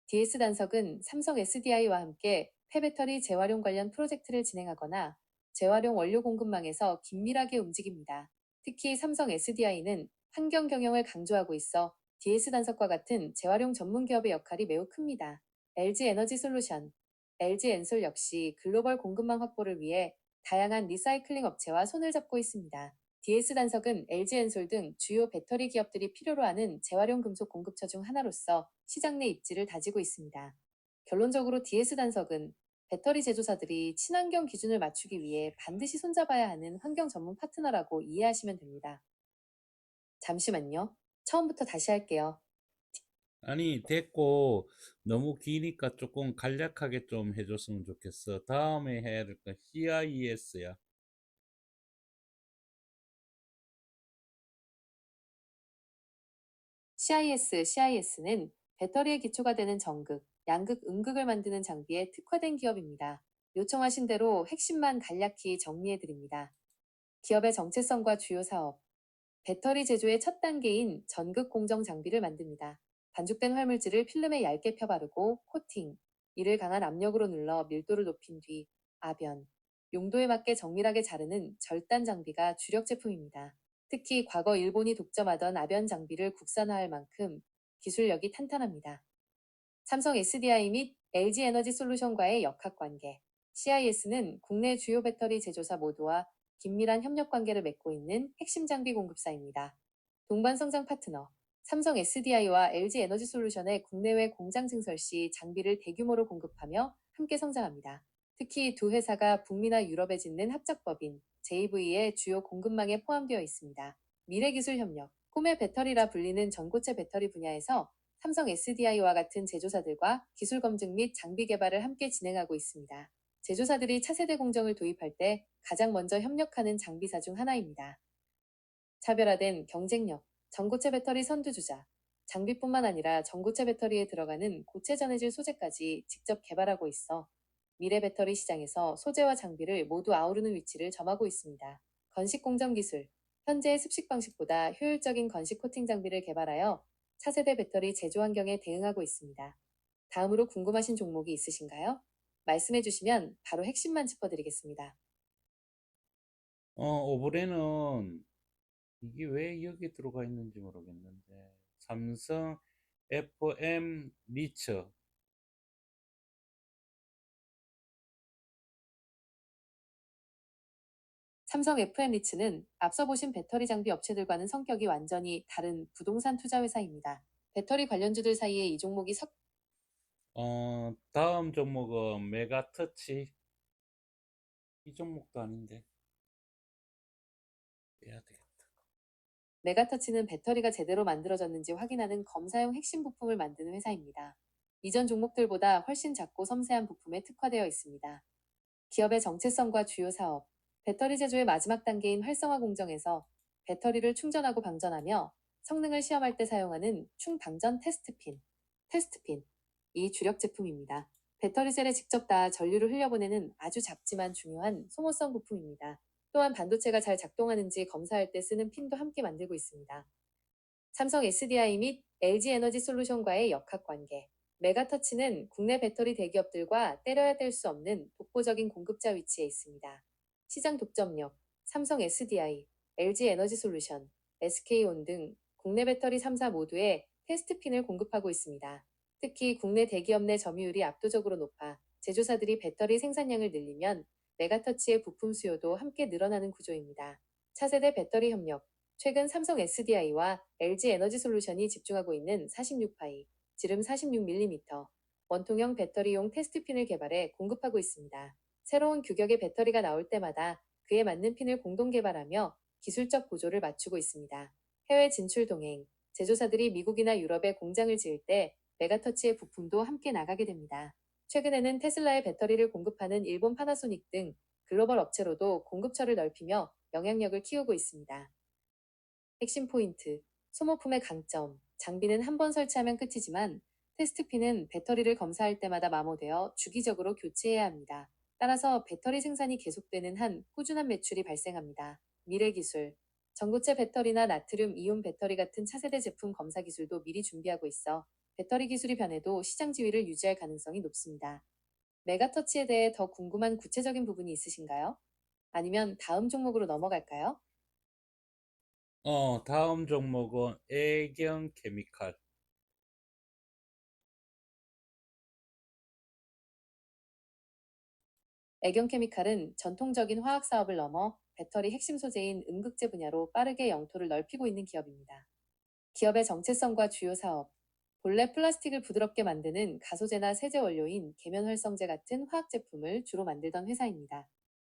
DS 단석은 삼성 SDI와 함께 폐배터리 재활용 관련 프로젝트를 진행하거나 재활용 원료 공급망에서 긴밀하게 움직입니다. 특히 삼성 SDI는 환경 경영을 강조하고 있어 DS 단석과 같은 재활용 전문 기업의 역할이 매우 큽니다. LG 에너지 솔루션. LG 엔솔 역시 글로벌 공급망 확보를 위해 다양한 리사이클링 업체와 손을 잡고 있습니다. DS 단석은 LG 엔솔 등 주요 배터리 기업들이 필요로 하는 재활용 금속 공급처 중 하나로서 시장 내 입지를 다지고 있습니다. 결론적으로 DS 단석은 배터리 제조사들이 친환경 기준을 맞추기 위해 반드시 손잡아야 하는 환경 전문 파트너라고 이해하시면 됩니다. 잠시만요. 처음부터 다시 할게요. 아니, 됐고, 너무 기니까 조금 간략하게 좀 해줬으면 좋겠어. 다음에 해야 될 건 CIS야. CIS는 배터리의 기초가 되는 전극, 양극, 음극을 만드는 장비에 특화된 기업입니다. 요청하신 대로 핵심만 간략히 정리해 드립니다. 기업의 정체성과 주요 사업, 배터리 제조의 첫 단계인 전극 공정 장비를 만듭니다. 반죽된 활물질을 필름에 얇게 펴바르고 코팅, 이를 강한 압력으로 눌러 밀도를 높인 뒤 아변, 용도에 맞게 정밀하게 자르는 절단 장비가 주력 제품입니다. 특히 과거 일본이 독점하던 아변 장비를 국산화할 만큼 기술력이 탄탄합니다. 삼성 SDI 및 LG 에너지 솔루션과의 역학관계. CIS는 국내 주요 배터리 제조사 모두와 긴밀한 협력 관계를 맺고 있는 핵심 장비 공급사입니다. 동반 성장 파트너. 삼성 SDI와 LG 에너지 솔루션의 국내외 공장 증설 시 장비를 대규모로 공급하며 함께 성장합니다. 특히 두 회사가 북미나 유럽에 짓는 합작법인 JV의 주요 공급망에 포함되어 있습니다. 미래 기술 협력. 꿈의 배터리라 불리는 전고체 배터리 분야에서 삼성 SDI와 같은 제조사들과 기술 검증 및 장비 개발을 함께 진행하고 있습니다. 제조사들이 차세대 공정을 도입할 때 가장 먼저 협력하는 장비사 중 하나입니다. 차별화된 경쟁력, 전고체 배터리 선두주자. 장비뿐만 아니라 전고체 배터리에 들어가는 고체 전해질 소재까지 직접 개발하고 있어 미래 배터리 시장에서 소재와 장비를 모두 아우르는 위치를 점하고 있습니다. 건식 공정 기술. 현재의 습식 방식보다 효율적인 건식 코팅 장비를 개발하여 차세대 배터리 제조 환경에 대응하고 있습니다. 다음으로 궁금하신 종목이 있으신가요? 말씀해 주시면 바로 핵심만 짚어드리겠습니다. 오브레는 이게 왜 여기 들어가 있는지 모르겠는데. 삼성 FM 리처. 삼성 FM리츠는 앞서 보신 배터리 장비 업체들과는 성격이 완전히 다른 부동산 투자 회사입니다. 배터리 관련주들 사이에 이 종목이 다음 종목은 메가터치. 이 종목도 아닌데. 빼야 되겠다. 메가터치는 배터리가 제대로 만들어졌는지 확인하는 검사용 핵심 부품을 만드는 회사입니다. 이전 종목들보다 훨씬 작고 섬세한 부품에 특화되어 있습니다. 기업의 정체성과 주요 사업, 배터리 제조의 마지막 단계인 활성화 공정에서 배터리를 충전하고 방전하며 성능을 시험할 때 사용하는 충방전 테스트핀, 이 주력 제품입니다. 배터리 셀에 직접 닿아 전류를 흘려보내는 아주 작지만 중요한 소모성 부품입니다. 또한 반도체가 잘 작동하는지 검사할 때 쓰는 핀도 함께 만들고 있습니다. 삼성 SDI 및 LG 에너지 솔루션과의 역학관계. 메가터치는 국내 배터리 대기업들과 때려야 뗄 수 없는 독보적인 공급자 위치에 있습니다. 시장 독점력, 삼성 SDI, LG 에너지 솔루션, SK온 등 국내 배터리 3사 모두에 테스트핀을 공급하고 있습니다. 특히 국내 대기업 내 점유율이 압도적으로 높아 제조사들이 배터리 생산량을 늘리면 메가터치의 부품 수요도 함께 늘어나는 구조입니다. 차세대 배터리 협력. 최근 삼성 SDI와 LG 에너지 솔루션이 집중하고 있는 46파이, 지름 46mm, 원통형 배터리용 테스트핀을 개발해 공급하고 있습니다. 새로운 규격의 배터리가 나올 때마다 그에 맞는 핀을 공동 개발하며 기술적 보조를 맞추고 있습니다. 해외 진출 동행. 제조사들이 미국이나 유럽에 공장을 지을 때 메가터치의 부품도 함께 나가게 됩니다. 최근에는 테슬라의 배터리를 공급하는 일본 파나소닉 등 글로벌 업체로도 공급처를 넓히며 영향력을 키우고 있습니다. 핵심 포인트, 소모품의 강점, 장비는 한 번 설치하면 끝이지만 테스트핀은 배터리를 검사할 때마다 마모되어 주기적으로 교체해야 합니다. 따라서 배터리 생산이 계속되는 한 꾸준한 매출이 발생합니다. 미래 기술, 전고체 배터리나 나트륨 이온 배터리 같은 차세대 제품 검사 기술도 미리 준비하고 있어 배터리 기술이 변해도 시장 지위를 유지할 가능성이 높습니다. 메가터치에 대해 더 궁금한 구체적인 부분이 있으신가요? 아니면 다음 종목으로 넘어갈까요? 다음 종목은 애경 케미칼. 애경케미칼은 전통적인 화학 사업을 넘어 배터리 핵심 소재인 음극재 분야로 빠르게 영토를 넓히고 있는 기업입니다. 기업의 정체성과 주요 사업, 본래 플라스틱을 부드럽게 만드는 가소제나 세제 원료인 계면활성제 같은 화학 제품을 주로 만들던 회사입니다.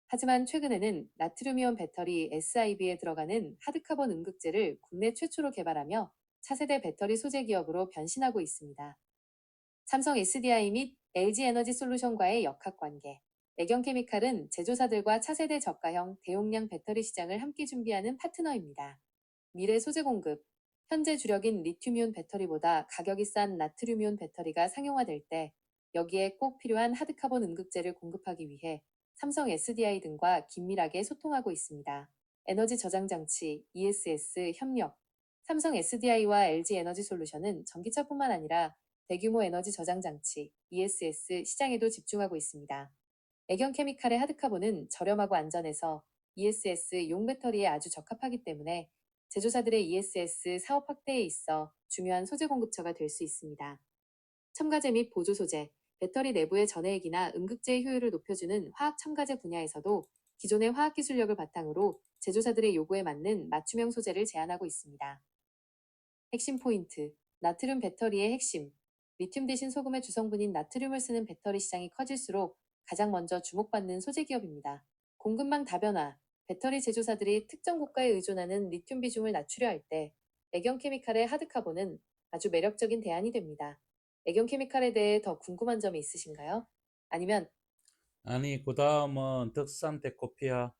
하지만 최근에는 나트륨이온 배터리 SIB에 들어가는 하드카본 음극재를 국내 최초로 개발하며 차세대 배터리 소재 기업으로 변신하고 있습니다. 삼성 SDI 및 LG 에너지 솔루션과의 역학관계. 애경케미칼은 제조사들과 차세대 저가형 대용량 배터리 시장을 함께 준비하는 파트너입니다. 미래 소재 공급. 현재 주력인 리튬이온 배터리보다 가격이 싼 나트륨이온 배터리가 상용화될 때 여기에 꼭 필요한 하드카본 음극재를 공급하기 위해 삼성 SDI 등과 긴밀하게 소통하고 있습니다. 에너지 저장 장치 ESS 협력. 삼성 SDI와 LG 에너지 솔루션은 전기차뿐만 아니라 대규모 에너지 저장 장치 ESS 시장에도 집중하고 있습니다. 애경케미칼의 하드카본은 저렴하고 안전해서 ESS 용 배터리에 아주 적합하기 때문에 제조사들의 ESS 사업 확대에 있어 중요한 소재 공급처가 될 수 있습니다. 첨가제 및 보조 소재, 배터리 내부의 전해액이나 음극재의 효율을 높여주는 화학 첨가제 분야에서도 기존의 화학 기술력을 바탕으로 제조사들의 요구에 맞는 맞춤형 소재를 제안하고 있습니다. 핵심 포인트, 나트륨 배터리의 핵심. 리튬 대신 소금의 주성분인 나트륨을 쓰는 배터리 시장이 커질수록 가장 먼저 주목받는 소재 기업입니다. 공급망 다변화, 배터리 제조사들이 특정 국가에 의존하는 리튬 비중을 낮추려 할 때 애경케미칼의 하드카본은 아주 매력적인 대안이 됩니다. 애경케미칼에 대해 더 궁금한 점이 있으신가요? 아니면 아니, 그 다음은 덕산테 코피아.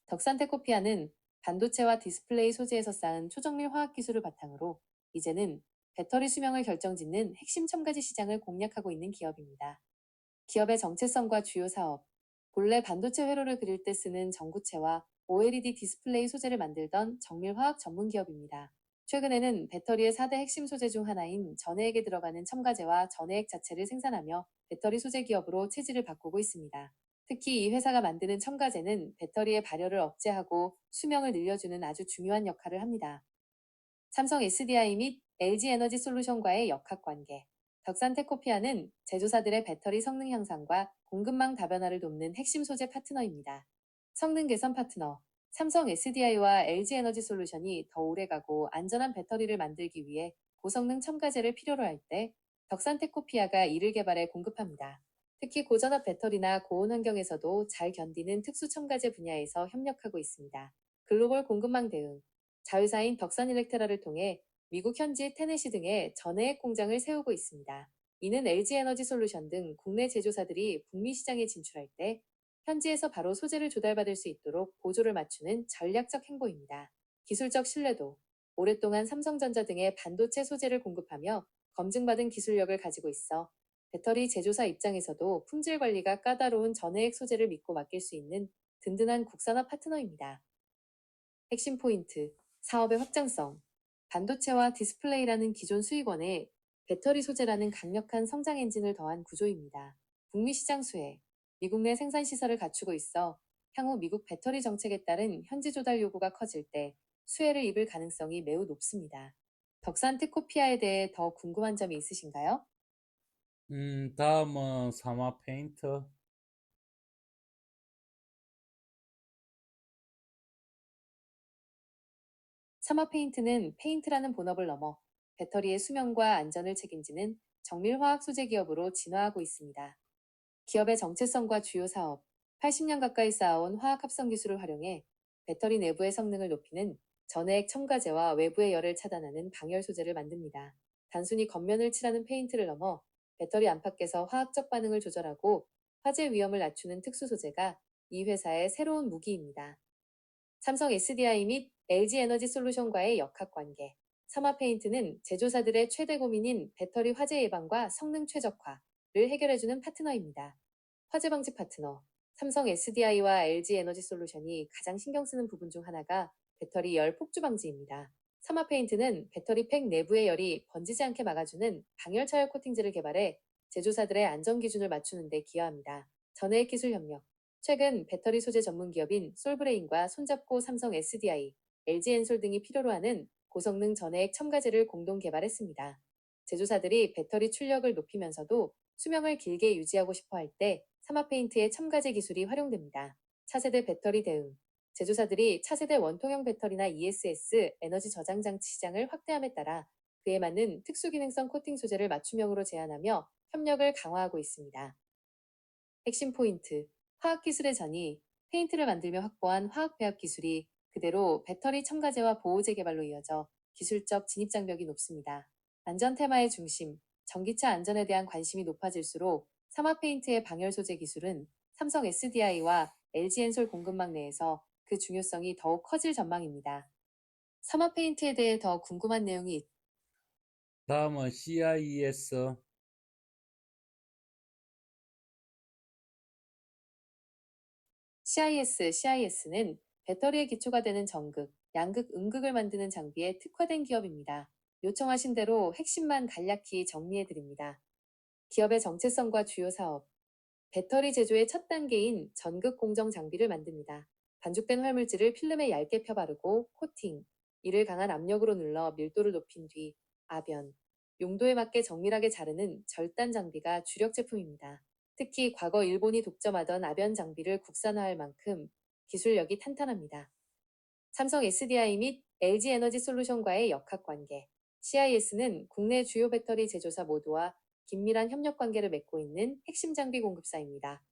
덕산테코피아는 반도체와 디스플레이 소재에서 쌓은 초정밀 화학 기술을 바탕으로 이제는 배터리 수명을 결정짓는 핵심 첨가제 시장을 공략하고 있는 기업입니다. 기업의 정체성과 주요 사업, 본래 반도체 회로를 그릴 때 쓰는 전구체와 OLED 디스플레이 소재를 만들던 정밀화학 전문 기업입니다. 최근에는 배터리의 4대 핵심 소재 중 하나인 전해액에 들어가는 첨가제와 전해액 자체를 생산하며 배터리 소재 기업으로 체질을 바꾸고 있습니다. 특히 이 회사가 만드는 첨가제는 배터리의 발열을 억제하고 수명을 늘려주는 아주 중요한 역할을 합니다. 삼성 SDI 및 LG 에너지 솔루션과의 역학관계. 덕산테코피아는 제조사들의 배터리 성능 향상과 공급망 다변화를 돕는 핵심 소재 파트너입니다. 성능 개선 파트너. 삼성 SDI와 LG 에너지 솔루션이 더 오래가고 안전한 배터리를 만들기 위해 고성능 첨가제를 필요로 할 때 덕산테코피아가 이를 개발해 공급합니다. 특히 고전압 배터리나 고온 환경에서도 잘 견디는 특수 첨가제 분야에서 협력하고 있습니다. 글로벌 공급망 대응. 자회사인 덕산일렉트라를 통해 미국 현지 테네시 등에 전해액 공장을 세우고 있습니다. 이는 LG 에너지 솔루션 등 국내 제조사들이 북미 시장에 진출할 때 현지에서 바로 소재를 조달받을 수 있도록 보조를 맞추는 전략적 행보입니다. 기술적 신뢰도. 오랫동안 삼성전자 등의 반도체 소재를 공급하며 검증받은 기술력을 가지고 있어 배터리 제조사 입장에서도 품질 관리가 까다로운 전해액 소재를 믿고 맡길 수 있는 든든한 국산화 파트너입니다. 핵심 포인트, 사업의 확장성. 반도체와 디스플레이라는 기존 수익원에 배터리 소재라는 강력한 성장 엔진을 더한 구조입니다. 북미 시장 수혜. 미국 내 생산 시설을 갖추고 있어 향후 미국 배터리 정책에 따른 현지 조달 요구가 커질 때 수혜를 입을 가능성이 매우 높습니다. 덕산트코피아에 대해 더 궁금한 점이 있으신가요? 다음은 사마 페인트. 사마 페인트는 페인트라는 본업을 넘어 배터리의 수명과 안전을 책임지는 정밀화학 소재 기업으로 진화하고 있습니다. 기업의 정체성과 주요 사업, 80년 가까이 쌓아온 화학 합성 기술을 활용해 배터리 내부의 성능을 높이는 전해액 첨가제와 외부의 열을 차단하는 방열 소재를 만듭니다. 단순히 겉면을 칠하는 페인트를 넘어 배터리 안팎에서 화학적 반응을 조절하고 화재 위험을 낮추는 특수 소재가 이 회사의 새로운 무기입니다. 삼성 SDI 및 LG 에너지 솔루션과의 역학관계. 서마페인트는 제조사들의 최대 고민인 배터리 화재 예방과 성능 최적화를 해결해주는 파트너입니다. 화재 방지 파트너. 삼성 SDI와 LG 에너지 솔루션이 가장 신경 쓰는 부분 중 하나가 배터리 열 폭주 방지입니다. 서마페인트는 배터리 팩 내부의 열이 번지지 않게 막아주는 방열 차열 코팅제를 개발해 제조사들의 안전 기준을 맞추는 데 기여합니다. 전해액 기술 협력. 최근 배터리 소재 전문 기업인 솔브레인과 손잡고 삼성 SDI, LG 엔솔 등이 필요로 하는 고성능 전해액 첨가제를 공동 개발했습니다. 제조사들이 배터리 출력을 높이면서도 수명을 길게 유지하고 싶어 할 때 사마페인트의 첨가제 기술이 활용됩니다. 차세대 배터리 대응. 제조사들이 차세대 원통형 배터리나 ESS 에너지 저장 장치 시장을 확대함에 따라 그에 맞는 특수 기능성 코팅 소재를 맞춤형으로 제안하며 협력을 강화하고 있습니다. 핵심 포인트. 화학기술의 전이 페인트를 만들며 확보한 화학배합 기술이 그대로 배터리 첨가제와 보호제 개발로 이어져 기술적 진입장벽이 높습니다. 안전 테마의 중심. 전기차 안전에 대한 관심이 높아질수록 사마페인트의 방열 소재 기술은 삼성 SDI와 LG엔솔 공급망 내에서 그 중요성이 더욱 커질 전망입니다. 사마페인트에 대해 더 궁금한 내용이 다음은 CIES. CIS는 배터리의 기초가 되는 전극, 양극, 음극을 만드는 장비에 특화된 기업입니다. 요청하신 대로 핵심만 간략히 정리해드립니다. 기업의 정체성과 주요 사업. 배터리 제조의 첫 단계인 전극 공정 장비를 만듭니다. 반죽된 활물질을 필름에 얇게 펴바르고 코팅, 이를 강한 압력으로 눌러 밀도를 높인 뒤 아변, 용도에 맞게 정밀하게 자르는 절단 장비가 주력 제품입니다. 특히 과거 일본이 독점하던 아변 장비를 국산화할 만큼 기술력이 탄탄합니다. 삼성 SDI 및 LG 에너지 솔루션과의 역학관계. CIS는 국내 주요 배터리 제조사 모두와 긴밀한 협력 관계를 맺고 있는 핵심 장비 공급사입니다.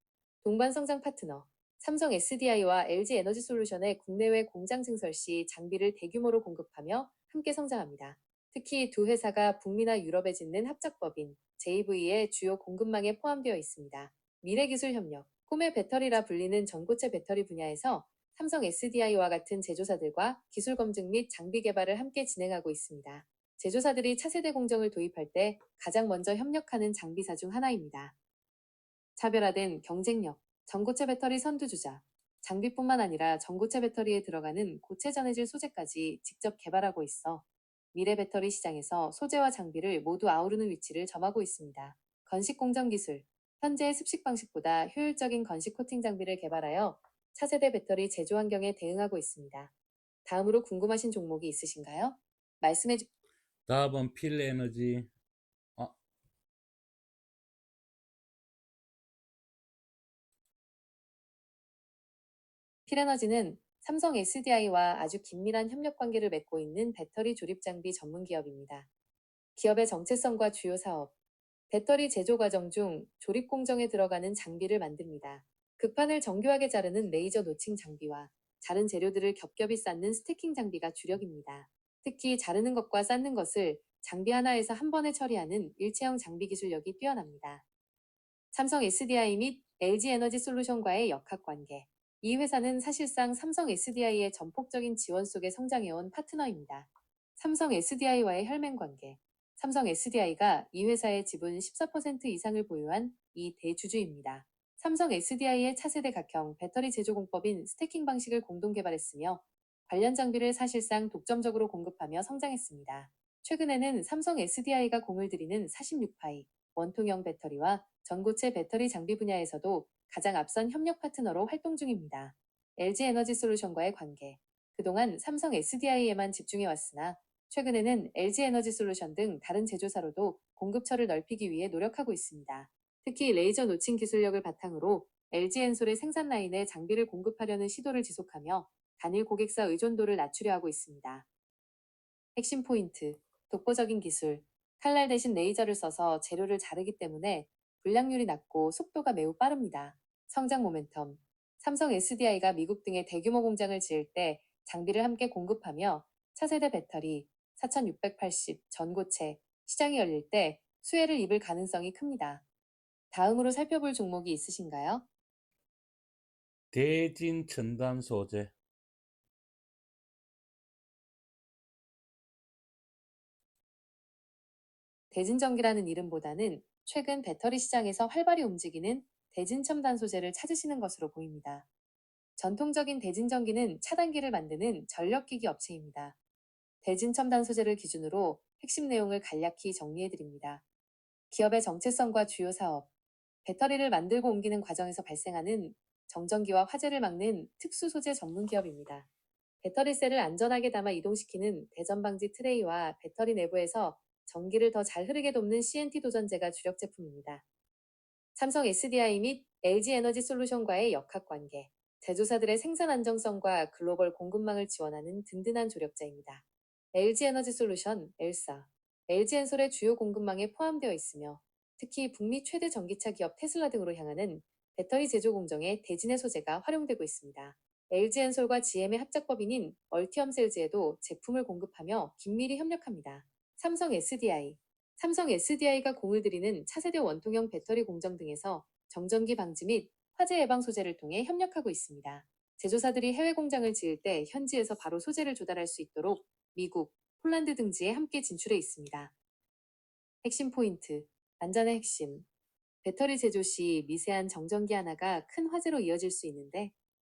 동반 성장 파트너. 삼성 SDI와 LG 에너지 솔루션의 국내외 공장 증설 시 장비를 대규모로 공급하며 함께 성장합니다. 특히 두 회사가 북미나 유럽에 짓는 합작법인 JV의 주요 공급망에 포함되어 있습니다. 미래기술 협력. 꿈의 배터리라 불리는 전고체 배터리 분야에서 삼성 SDI와 같은 제조사들과 기술 검증 및 장비 개발을 함께 진행하고 있습니다. 제조사들이 차세대 공정을 도입할 때 가장 먼저 협력하는 장비사 중 하나입니다. 차별화된 경쟁력, 전고체 배터리 선두주자. 장비뿐만 아니라 전고체 배터리에 들어가는 고체 전해질 소재까지 직접 개발하고 있어 미래 배터리 시장에서 소재와 장비를 모두 아우르는 위치를 점하고 있습니다. 건식 공정 기술. 현재 습식 방식보다 효율적인 건식 코팅 장비를 개발하여 차세대 배터리 제조 환경에 대응하고 있습니다. 다음으로 궁금하신 종목이 있으신가요? 말씀해 주... 다음은 필에너지. 아, 필에너지는 삼성 SDI와 아주 긴밀한 협력 관계를 맺고 있는 배터리 조립 장비 전문 기업입니다. 기업의 정체성과 주요 사업. 배터리 제조 과정 중 조립 공정에 들어가는 장비를 만듭니다. 극판을 정교하게 자르는 레이저 노칭 장비와 자른 재료들을 겹겹이 쌓는 스태킹 장비가 주력입니다. 특히 자르는 것과 쌓는 것을 장비 하나에서 한 번에 처리하는 일체형 장비 기술력이 뛰어납니다. 삼성 SDI 및 LG 에너지 솔루션과의 역학관계. 이 회사는 사실상 삼성 SDI의 전폭적인 지원 속에 성장해온 파트너입니다. 삼성 SDI와의 혈맹 관계. 삼성 SDI가 이 회사의 지분 14% 이상을 보유한 이 대주주입니다. 삼성 SDI의 차세대 각형 배터리 제조 공법인 스태킹 방식을 공동 개발했으며 관련 장비를 사실상 독점적으로 공급하며 성장했습니다. 최근에는 삼성 SDI가 공을 들이는 46파이 원통형 배터리와 전고체 배터리 장비 분야에서도 가장 앞선 협력 파트너로 활동 중입니다. LG 에너지 솔루션과의 관계. 그동안 삼성 SDI에만 집중해 왔으나 최근에는 LG 에너지 솔루션 등 다른 제조사로도 공급처를 넓히기 위해 노력하고 있습니다. 특히 레이저 노칭 기술력을 바탕으로 LG 엔솔의 생산 라인에 장비를 공급하려는 시도를 지속하며 단일 고객사 의존도를 낮추려 하고 있습니다. 핵심 포인트. 독보적인 기술. 칼날 대신 레이저를 써서 재료를 자르기 때문에 불량률이 낮고 속도가 매우 빠릅니다. 성장 모멘텀. 삼성 SDI가 미국 등의 대규모 공장을 지을 때 장비를 함께 공급하며 차세대 배터리 4680 전고체 시장이 열릴 때 수혜를 입을 가능성이 큽니다. 다음으로 살펴볼 종목이 있으신가요? 대진 첨단 소재. 대진전기라는 이름보다는 최근 배터리 시장에서 활발히 움직이는 대진첨단 소재를 찾으시는 것으로 보입니다. 전통적인 대진전기는 차단기를 만드는 전력기기 업체입니다. 대진첨단 소재를 기준으로 핵심 내용을 간략히 정리해드립니다. 기업의 정체성과 주요 사업, 배터리를 만들고 옮기는 과정에서 발생하는 정전기와 화재를 막는 특수 소재 전문 기업입니다. 배터리셀을 안전하게 담아 이동시키는 대전 방지 트레이와 배터리 내부에서 전기를 더 잘 흐르게 돕는 CNT 도전제가 주력 제품입니다. 삼성 SDI 및 LG 에너지 솔루션과의 역학관계, 제조사들의 생산 안정성과 글로벌 공급망을 지원하는 든든한 조력자입니다. LG 에너지 솔루션, 엘사, LG 엔솔의 주요 공급망에 포함되어 있으며 특히 북미 최대 전기차 기업 테슬라 등으로 향하는 배터리 제조 공정에 대진의 소재가 활용되고 있습니다. LG 엔솔과 GM의 합작법인인 얼티엄 셀즈에도 제품을 공급하며 긴밀히 협력합니다. 삼성 SDI가 공을 들이는 차세대 원통형 배터리 공정 등에서 정전기 방지 및 화재 예방 소재를 통해 협력하고 있습니다. 제조사들이 해외 공장을 지을 때 현지에서 바로 소재를 조달할 수 있도록 미국, 폴란드 등지에 함께 진출해 있습니다. 핵심 포인트, 안전의 핵심. 배터리 제조 시 미세한 정전기 하나가 큰 화재로 이어질 수 있는데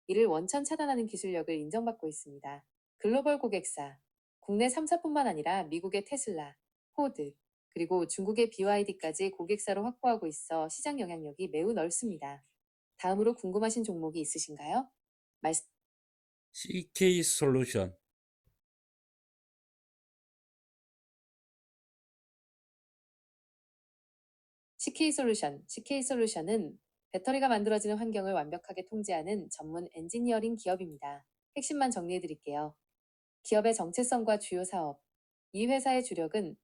이를 원천 차단하는 기술력을 인정받고 있습니다. 글로벌 고객사, 국내 3사뿐만 아니라 미국의 테슬라, 포드, 그리고 중국의 BYD까지 고객사로 확보하고 있어 시장 영향력이 매우 넓습니다. 다음으로 궁금하신 종목이 있으신가요? CK 솔루션. CK솔루션은 배터리가 만들어지는 환경을 완벽하게 통제하는 전문 엔지니어링 기업입니다. 핵심만 정리해 드릴게요. 기업의 정체성과 주요 사업. 이 회사의 주력은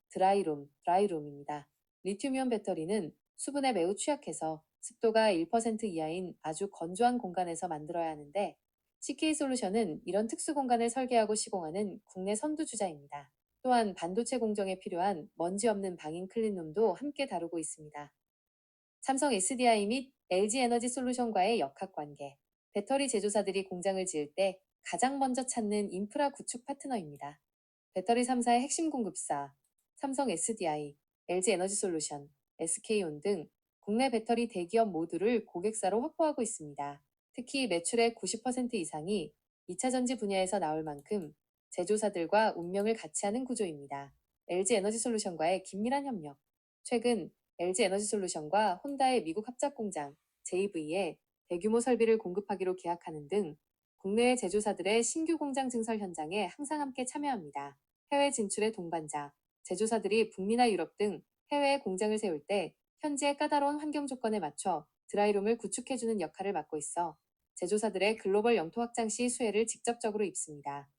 드라이룸입니다. 리튬이온 배터리는 수분에 매우 취약해서 습도가 1% 이하인 아주 건조한 공간에서 만들어야 하는데 CK솔루션은 이런 특수 공간을 설계하고 시공하는 국내 선두주자입니다. 또한 반도체 공정에 필요한 먼지 없는 방인 클린룸도 함께 다루고 있습니다. 삼성 SDI 및 LG 에너지 솔루션과의 역학관계. 배터리 제조사들이 공장을 지을 때 가장 먼저 찾는 인프라 구축 파트너입니다. 배터리 3사의 핵심 공급사, 삼성 SDI, LG 에너지 솔루션, SK온 등 국내 배터리 대기업 모두를 고객사로 확보하고 있습니다. 특히 매출의 90% 이상이 2차 전지 분야에서 나올 만큼 제조사들과 운명을 같이 하는 구조입니다. LG 에너지 솔루션과의 긴밀한 협력. 최근 LG 에너지 솔루션과 혼다의 미국 합작 공장 JV에 대규모 설비를 공급하기로 계약하는 등 국내 제조사들의 신규 공장 증설 현장에 항상 함께 참여합니다. 해외 진출의 동반자, 제조사들이 북미나 유럽 등 해외에 공장을 세울 때 현지의 까다로운 환경 조건에 맞춰 드라이룸을 구축해주는 역할을 맡고 있어 제조사들의 글로벌 영토 확장 시 수혜를 직접적으로 입습니다.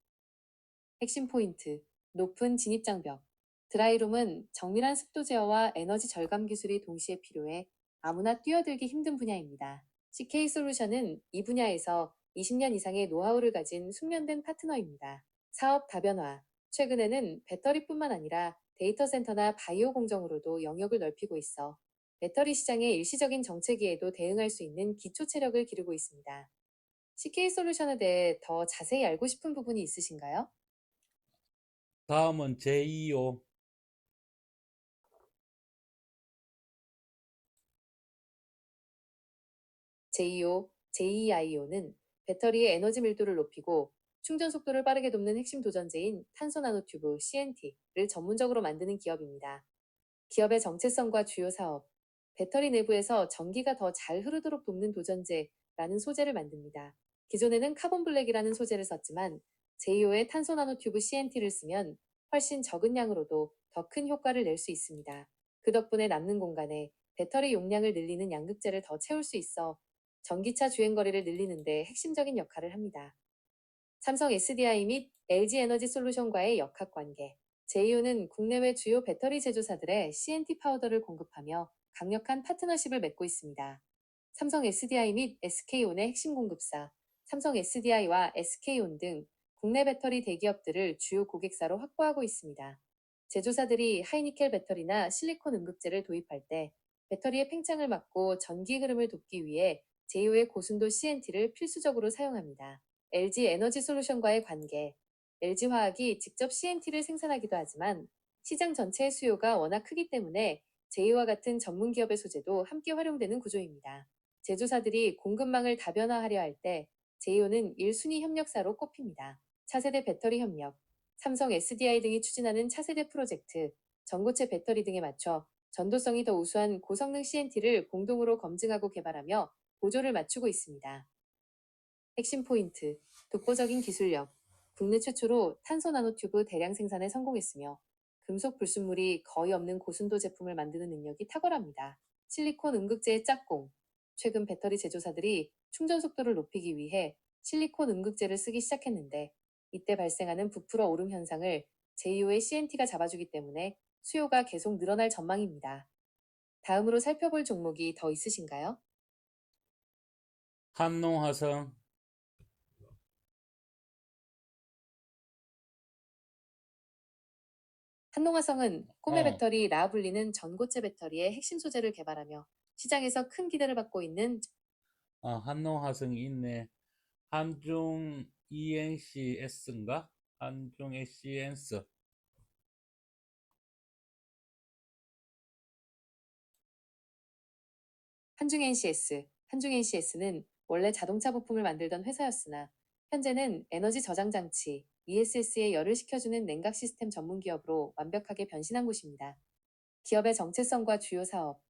핵심 포인트, 높은 진입장벽. 드라이룸은 정밀한 습도 제어와 에너지 절감 기술이 동시에 필요해 아무나 뛰어들기 힘든 분야입니다. CK솔루션은 이 분야에서 20년 이상의 노하우를 가진 숙련된 파트너입니다. 사업 다변화. 최근에는 배터리뿐만 아니라 데이터 센터나 바이오 공정으로도 영역을 넓히고 있어 배터리 시장의 일시적인 정체기에도 대응할 수 있는 기초 체력을 기르고 있습니다. CK솔루션에 대해 더 자세히 알고 싶은 부분이 있으신가요? 다음은 JEO. JEIO는 배터리의 에너지 밀도를 높이고 충전 속도를 빠르게 돕는 핵심 도전제인 탄소 나노튜브 CNT를 전문적으로 만드는 기업입니다. 기업의 정체성과 주요 사업, 배터리 내부에서 전기가 더 잘 흐르도록 돕는 도전제라는 소재를 만듭니다. 기존에는 카본 블랙이라는 소재를 썼지만 JEO의 탄소 나노튜브 CNT를 쓰면 훨씬 적은 양으로도 더 큰 효과를 낼 수 있습니다. 그 덕분에 남는 공간에 배터리 용량을 늘리는 양극재를 더 채울 수 있어 전기차 주행거리를 늘리는 데 핵심적인 역할을 합니다. 삼성 SDI 및 LG 에너지 솔루션과의 역학관계. 제이오는 국내외 주요 배터리 제조사들의 CNT 파우더를 공급하며 강력한 파트너십을 맺고 있습니다. 삼성 SDI 및 SK온의 핵심 공급사, 삼성 SDI와 SK온 등 국내 배터리 대기업들을 주요 고객사로 확보하고 있습니다. 제조사들이 하이니켈 배터리나 실리콘 응급제를 도입할 때 배터리의 팽창을 막고 전기 흐름을 돕기 위해 제이오의 고순도 CNT를 필수적으로 사용합니다. LG 에너지 솔루션과의 관계. LG화학이 직접 CNT를 생산하기도 하지만 시장 전체의 수요가 워낙 크기 때문에 제이와 같은 전문 기업의 소재도 함께 활용되는 구조입니다. 제조사들이 공급망을 다변화하려 할 때 제이오는 1순위 협력사로 꼽힙니다. 차세대 배터리 협력. 삼성 SDI 등이 추진하는 차세대 프로젝트, 전고체 배터리 등에 맞춰 전도성이 더 우수한 고성능 CNT를 공동으로 검증하고 개발하며 보조를 맞추고 있습니다. 핵심 포인트, 독보적인 기술력. 국내 최초로 탄소 나노튜브 대량 생산에 성공했으며 금속 불순물이 거의 없는 고순도 제품을 만드는 능력이 탁월합니다. 실리콘 음극재의 짝꿍. 최근 배터리 제조사들이 충전 속도를 높이기 위해 실리콘 음극재를 쓰기 시작했는데 이때 발생하는 부풀어 오름 현상을 제2호의 CNT가 잡아주기 때문에 수요가 계속 늘어날 전망입니다. 다음으로 살펴볼 종목이 더 있으신가요? 한농화성. 한농화성은 꿈의 어, 배터리라 불리는 전고체 배터리의 핵심 소재를 개발하며 시장에서 큰 기대를 받고 있는 한농화성이 있네. 한중 ENCS인가? 한중 ENCS. 한중 NCS. 한중 NCS는 원래 자동차 부품을 만들던 회사였으나 현재는 에너지 저장 장치 ESS에 열을 식혀주는 냉각 시스템 전문 기업으로 완벽하게 변신한 곳입니다. 기업의 정체성과 주요 사업.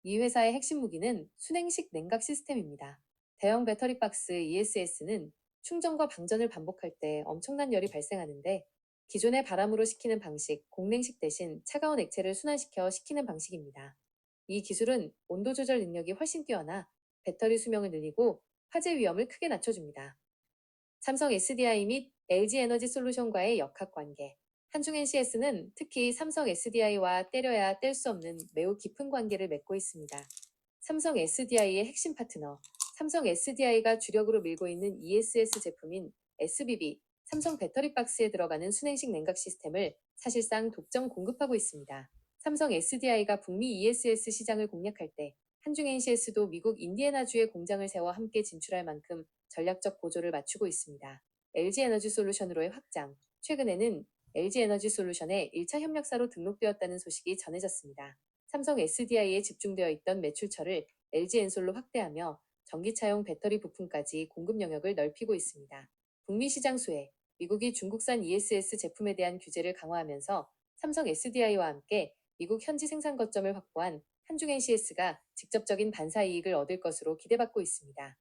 이 회사의 핵심 무기는 순행식 냉각 시스템입니다. 대형 배터리 박스 ESS는 충전과 방전을 반복할 때 엄청난 열이 발생하는데 기존의 바람으로 식히는 방식, 공냉식 대신 차가운 액체를 순환시켜 식히는 방식입니다. 이 기술은 온도 조절 능력이 훨씬 뛰어나 배터리 수명을 늘리고 화재 위험을 크게 낮춰줍니다. 삼성 SDI 및 LG 에너지 솔루션과의 역학관계. 한중 NCS는 특히 삼성 SDI와 떼려야 뗄 수 없는 매우 깊은 관계를 맺고 있습니다. 삼성 SDI의 핵심 파트너. 삼성 SDI가 주력으로 밀고 있는 ESS 제품인 SBB, 삼성 배터리 박스에 들어가는 순행식 냉각 시스템을 사실상 독점 공급하고 있습니다. 삼성 SDI가 북미 ESS 시장을 공략할 때 한중 NCS도 미국 인디애나주에 공장을 세워 함께 진출할 만큼 전략적 보조를 맞추고 있습니다. LG 에너지 솔루션으로의 확장. 최근에는 LG 에너지 솔루션의 1차 협력사로 등록되었다는 소식이 전해졌습니다. 삼성 SDI에 집중되어 있던 매출처를 LG 엔솔로 확대하며 전기차용 배터리 부품까지 공급 영역을 넓히고 있습니다. 북미 시장 수혜. 미국이 중국산 ESS 제품에 대한 규제를 강화하면서 삼성 SDI와 함께 미국 현지 생산 거점을 확보한 한중 NCS가 직접적인 반사 이익을 얻을 것으로 기대받고 있습니다.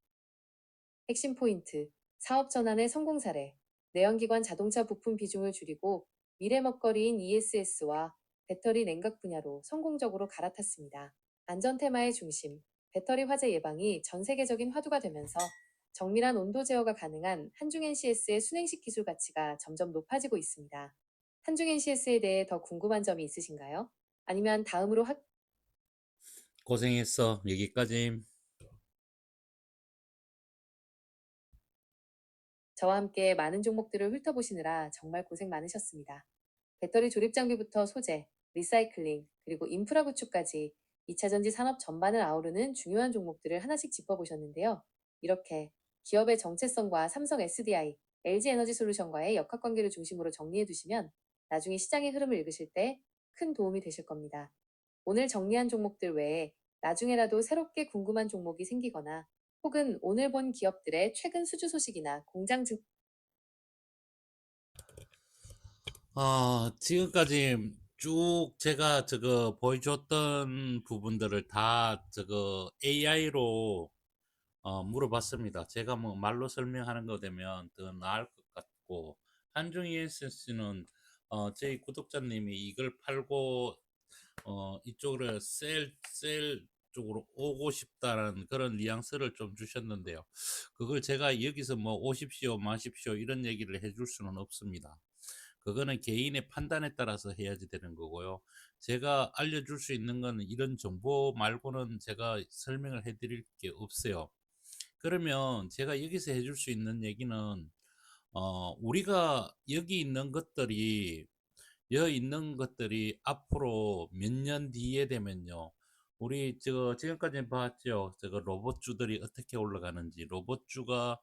핵심 포인트. 사업 전환의 성공 사례. 내연기관 자동차 부품 비중을 줄이고 미래 먹거리인 ESS와 배터리 냉각 분야로 성공적으로 갈아탔습니다. 안전 테마의 중심. 배터리 화재 예방이 전 세계적인 화두가 되면서 정밀한 온도 제어가 가능한 한중 NCS의 순행식 기술 가치가 점점 높아지고 있습니다. 한중 NCS에 대해 더 궁금한 점이 있으신가요? 아니면 다음으로 고생했어. 여기까지. 저와 함께 많은 종목들을 훑어보시느라 정말 고생 많으셨습니다. 배터리 조립 장비부터 소재, 리사이클링, 그리고 인프라 구축까지 2차 전지 산업 전반을 아우르는 중요한 종목들을 하나씩 짚어보셨는데요. 이렇게 기업의 정체성과 삼성 SDI, LG 에너지 솔루션과의 역학관계를 중심으로 정리해 두시면 나중에 시장의 흐름을 읽으실 때 큰 도움이 되실 겁니다. 오늘 정리한 종목들 외에 나중에라도 새롭게 궁금한 종목이 생기거나 혹은 오늘 본 기업들의 최근 수주 소식이나 공장 증 지금까지 쭉 제가 저거 보여줬던 부분들을 다 저거 AI로 물어봤습니다. 제가 뭐 말로 설명하는 거 되면 더 나을 것 같고, 한중 ESS는 저희 구독자님이 이걸 팔고 이쪽으로 셀 쪽으로 오고 싶다는 그런 뉘앙스를 좀 주셨는데요. 그걸 제가 여기서 뭐 오십시오, 마십시오 이런 얘기를 해줄 수는 없습니다. 그거는 개인의 판단에 따라서 해야지 되는 거고요. 제가 알려줄 수 있는 건 이런 정보 말고는 제가 설명을 해드릴 게 없어요. 그러면 제가 여기서 해줄 수 있는 얘기는 우리가 여기 있는 것들이 앞으로 몇 년 뒤에 되면요. 우리 지금까지 봤죠. 저거 로봇주들이 어떻게 올라가는지, 로봇주가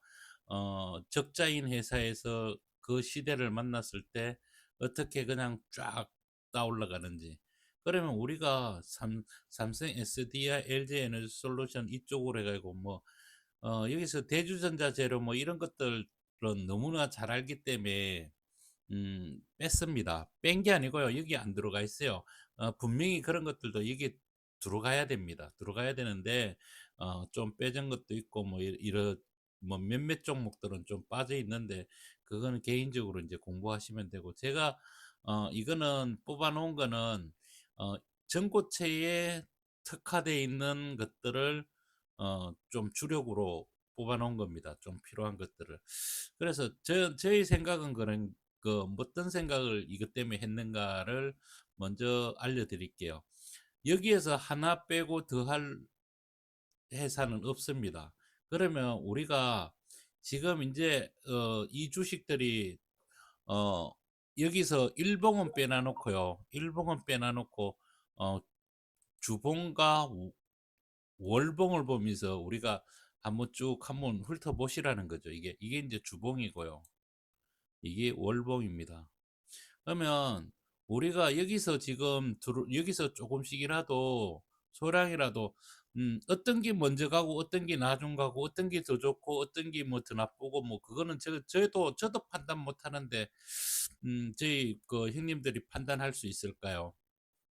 적자인 회사에서 그 시대를 만났을 때 어떻게 그냥 쫙 따올라가는지. 그러면 우리가 삼성 SDI, LG 에너지 솔루션 이쪽으로 해가지고 뭐 여기서 대주전자 재료 뭐 이런 것들은 너무나 잘 알기 때문에 뺐습니다. 뺀 게 아니고요. 여기 안 들어가 있어요. 분명히 그런 것들도 여기 들어가야 됩니다. 들어가야 되는데 좀 빼진 것도 있고 뭐 뭐 몇몇 종목들은 좀 빠져 있는데 그거는 개인적으로 이제 공부하시면 되고, 제가 이거는 뽑아 놓은 거는 어 전고체에 특화되어 있는 것들을 좀 주력으로 뽑아 놓은 겁니다, 좀 필요한 것들을. 그래서 저의 생각은 그런 어떤 생각을 이것 때문에 했는가를 먼저 알려드릴게요. 여기에서 하나 빼고 더할 회사는 없습니다. 그러면 우리가 지금 이제 이 주식들이 어 여기서 일봉은 빼놔 놓고요. 일봉은 빼놔 놓고 어 주봉과 월봉을 보면서 우리가 한번 쭉 한번 훑어보시라는 거죠. 이게 이제 주봉이고요. 이게 월봉입니다. 그러면 우리가 여기서 지금 여기서 조금씩이라도 소량이라도 어떤 게 먼저 가고 어떤 게 나중 가고 어떤 게 더 좋고 어떤 게 뭐 더 나쁘고 뭐 그거는 저도 판단 못 하는데 저희 그 형님들이 판단할 수 있을까요?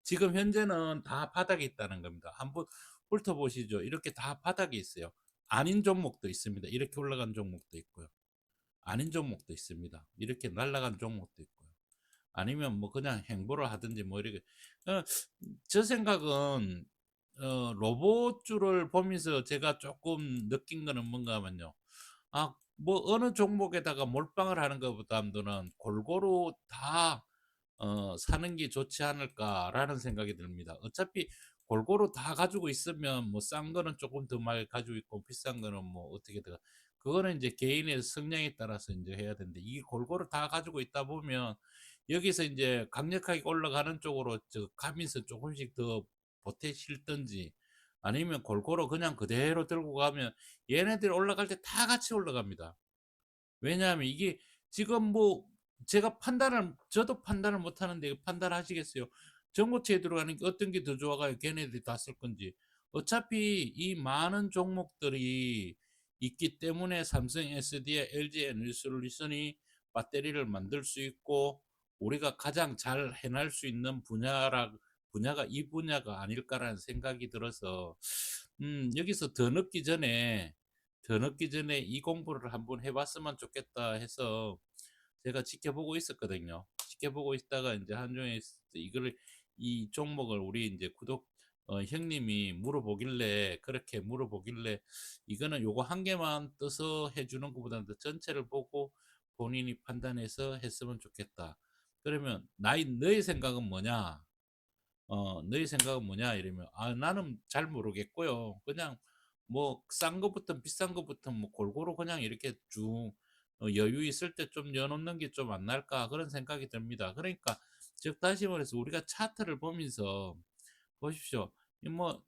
지금 현재는 다 바닥에 있다는 겁니다. 한번 훑어보시죠. 이렇게 다 바닥에 있어요. 아닌 종목도 있습니다. 이렇게 올라간 종목도 있고요. 아닌 종목도 있습니다. 이렇게 날아간 종목도 있고요. 아니면 뭐 그냥 행보를 하든지 뭐 이렇게. 어, 저 생각은 로봇주를 보면서 제가 조금 느낀 거는 뭔가 하면요. 뭐 어느 종목에다가 몰빵을 하는 것보다는 골고루 다 사는 게 좋지 않을까라는 생각이 듭니다. 어차피 골고루 다 가지고 있으면 뭐 싼 거는 조금 더 많이 가지고 있고 비싼 거는 뭐 어떻게 더, 그거는 이제 개인의 성향에 따라서 이제 해야 되는데, 이 골고루 다 가지고 있다 보면 여기서 이제 강력하게 올라가는 쪽으로 가면서 조금씩 더 보태실든지, 아니면 골고루 그냥 그대로 들고 가면 얘네들이 올라갈 때 다 같이 올라갑니다. 왜냐하면 이게 지금 뭐 제가 저도 판단을 못 하는데 이거 판단하시겠어요? 전고체에 들어가는 게 어떤 게 더 좋아가요? 걔네들이 다 쓸 건지. 어차피 이 많은 종목들이 있기 때문에 삼성 SD에 LG 에너지솔루션이 배터리를 만들 수 있고 우리가 가장 잘 해낼 수 있는 분야가 이 분야가 아닐까라는 생각이 들어서 여기서 더 늦기 전에 이 공부를 한번 해봤으면 좋겠다 해서 제가 지켜보고 있었거든요. 지켜보고 있다가 이제 한중에 이걸 이 종목을 우리 이제 형님이 물어보길래, 그렇게 물어보길래 이거는 요거 한 개만 떠서 해주는 것보다는 더 전체를 보고 본인이 판단해서 했으면 좋겠다. 그러면 너의 생각은 뭐냐? 너희 생각은 뭐냐? 이러면, 나는 잘 모르겠고요. 그냥 뭐 싼 거부터 비싼 거부터 뭐 골고루 그냥 이렇게 쭉 여유 있을 때 좀 여놓는 게 좀 안 날까 그런 생각이 듭니다. 그러니까 즉 다시 말해서 우리가 차트를 보면서 보십시오. 이 뭐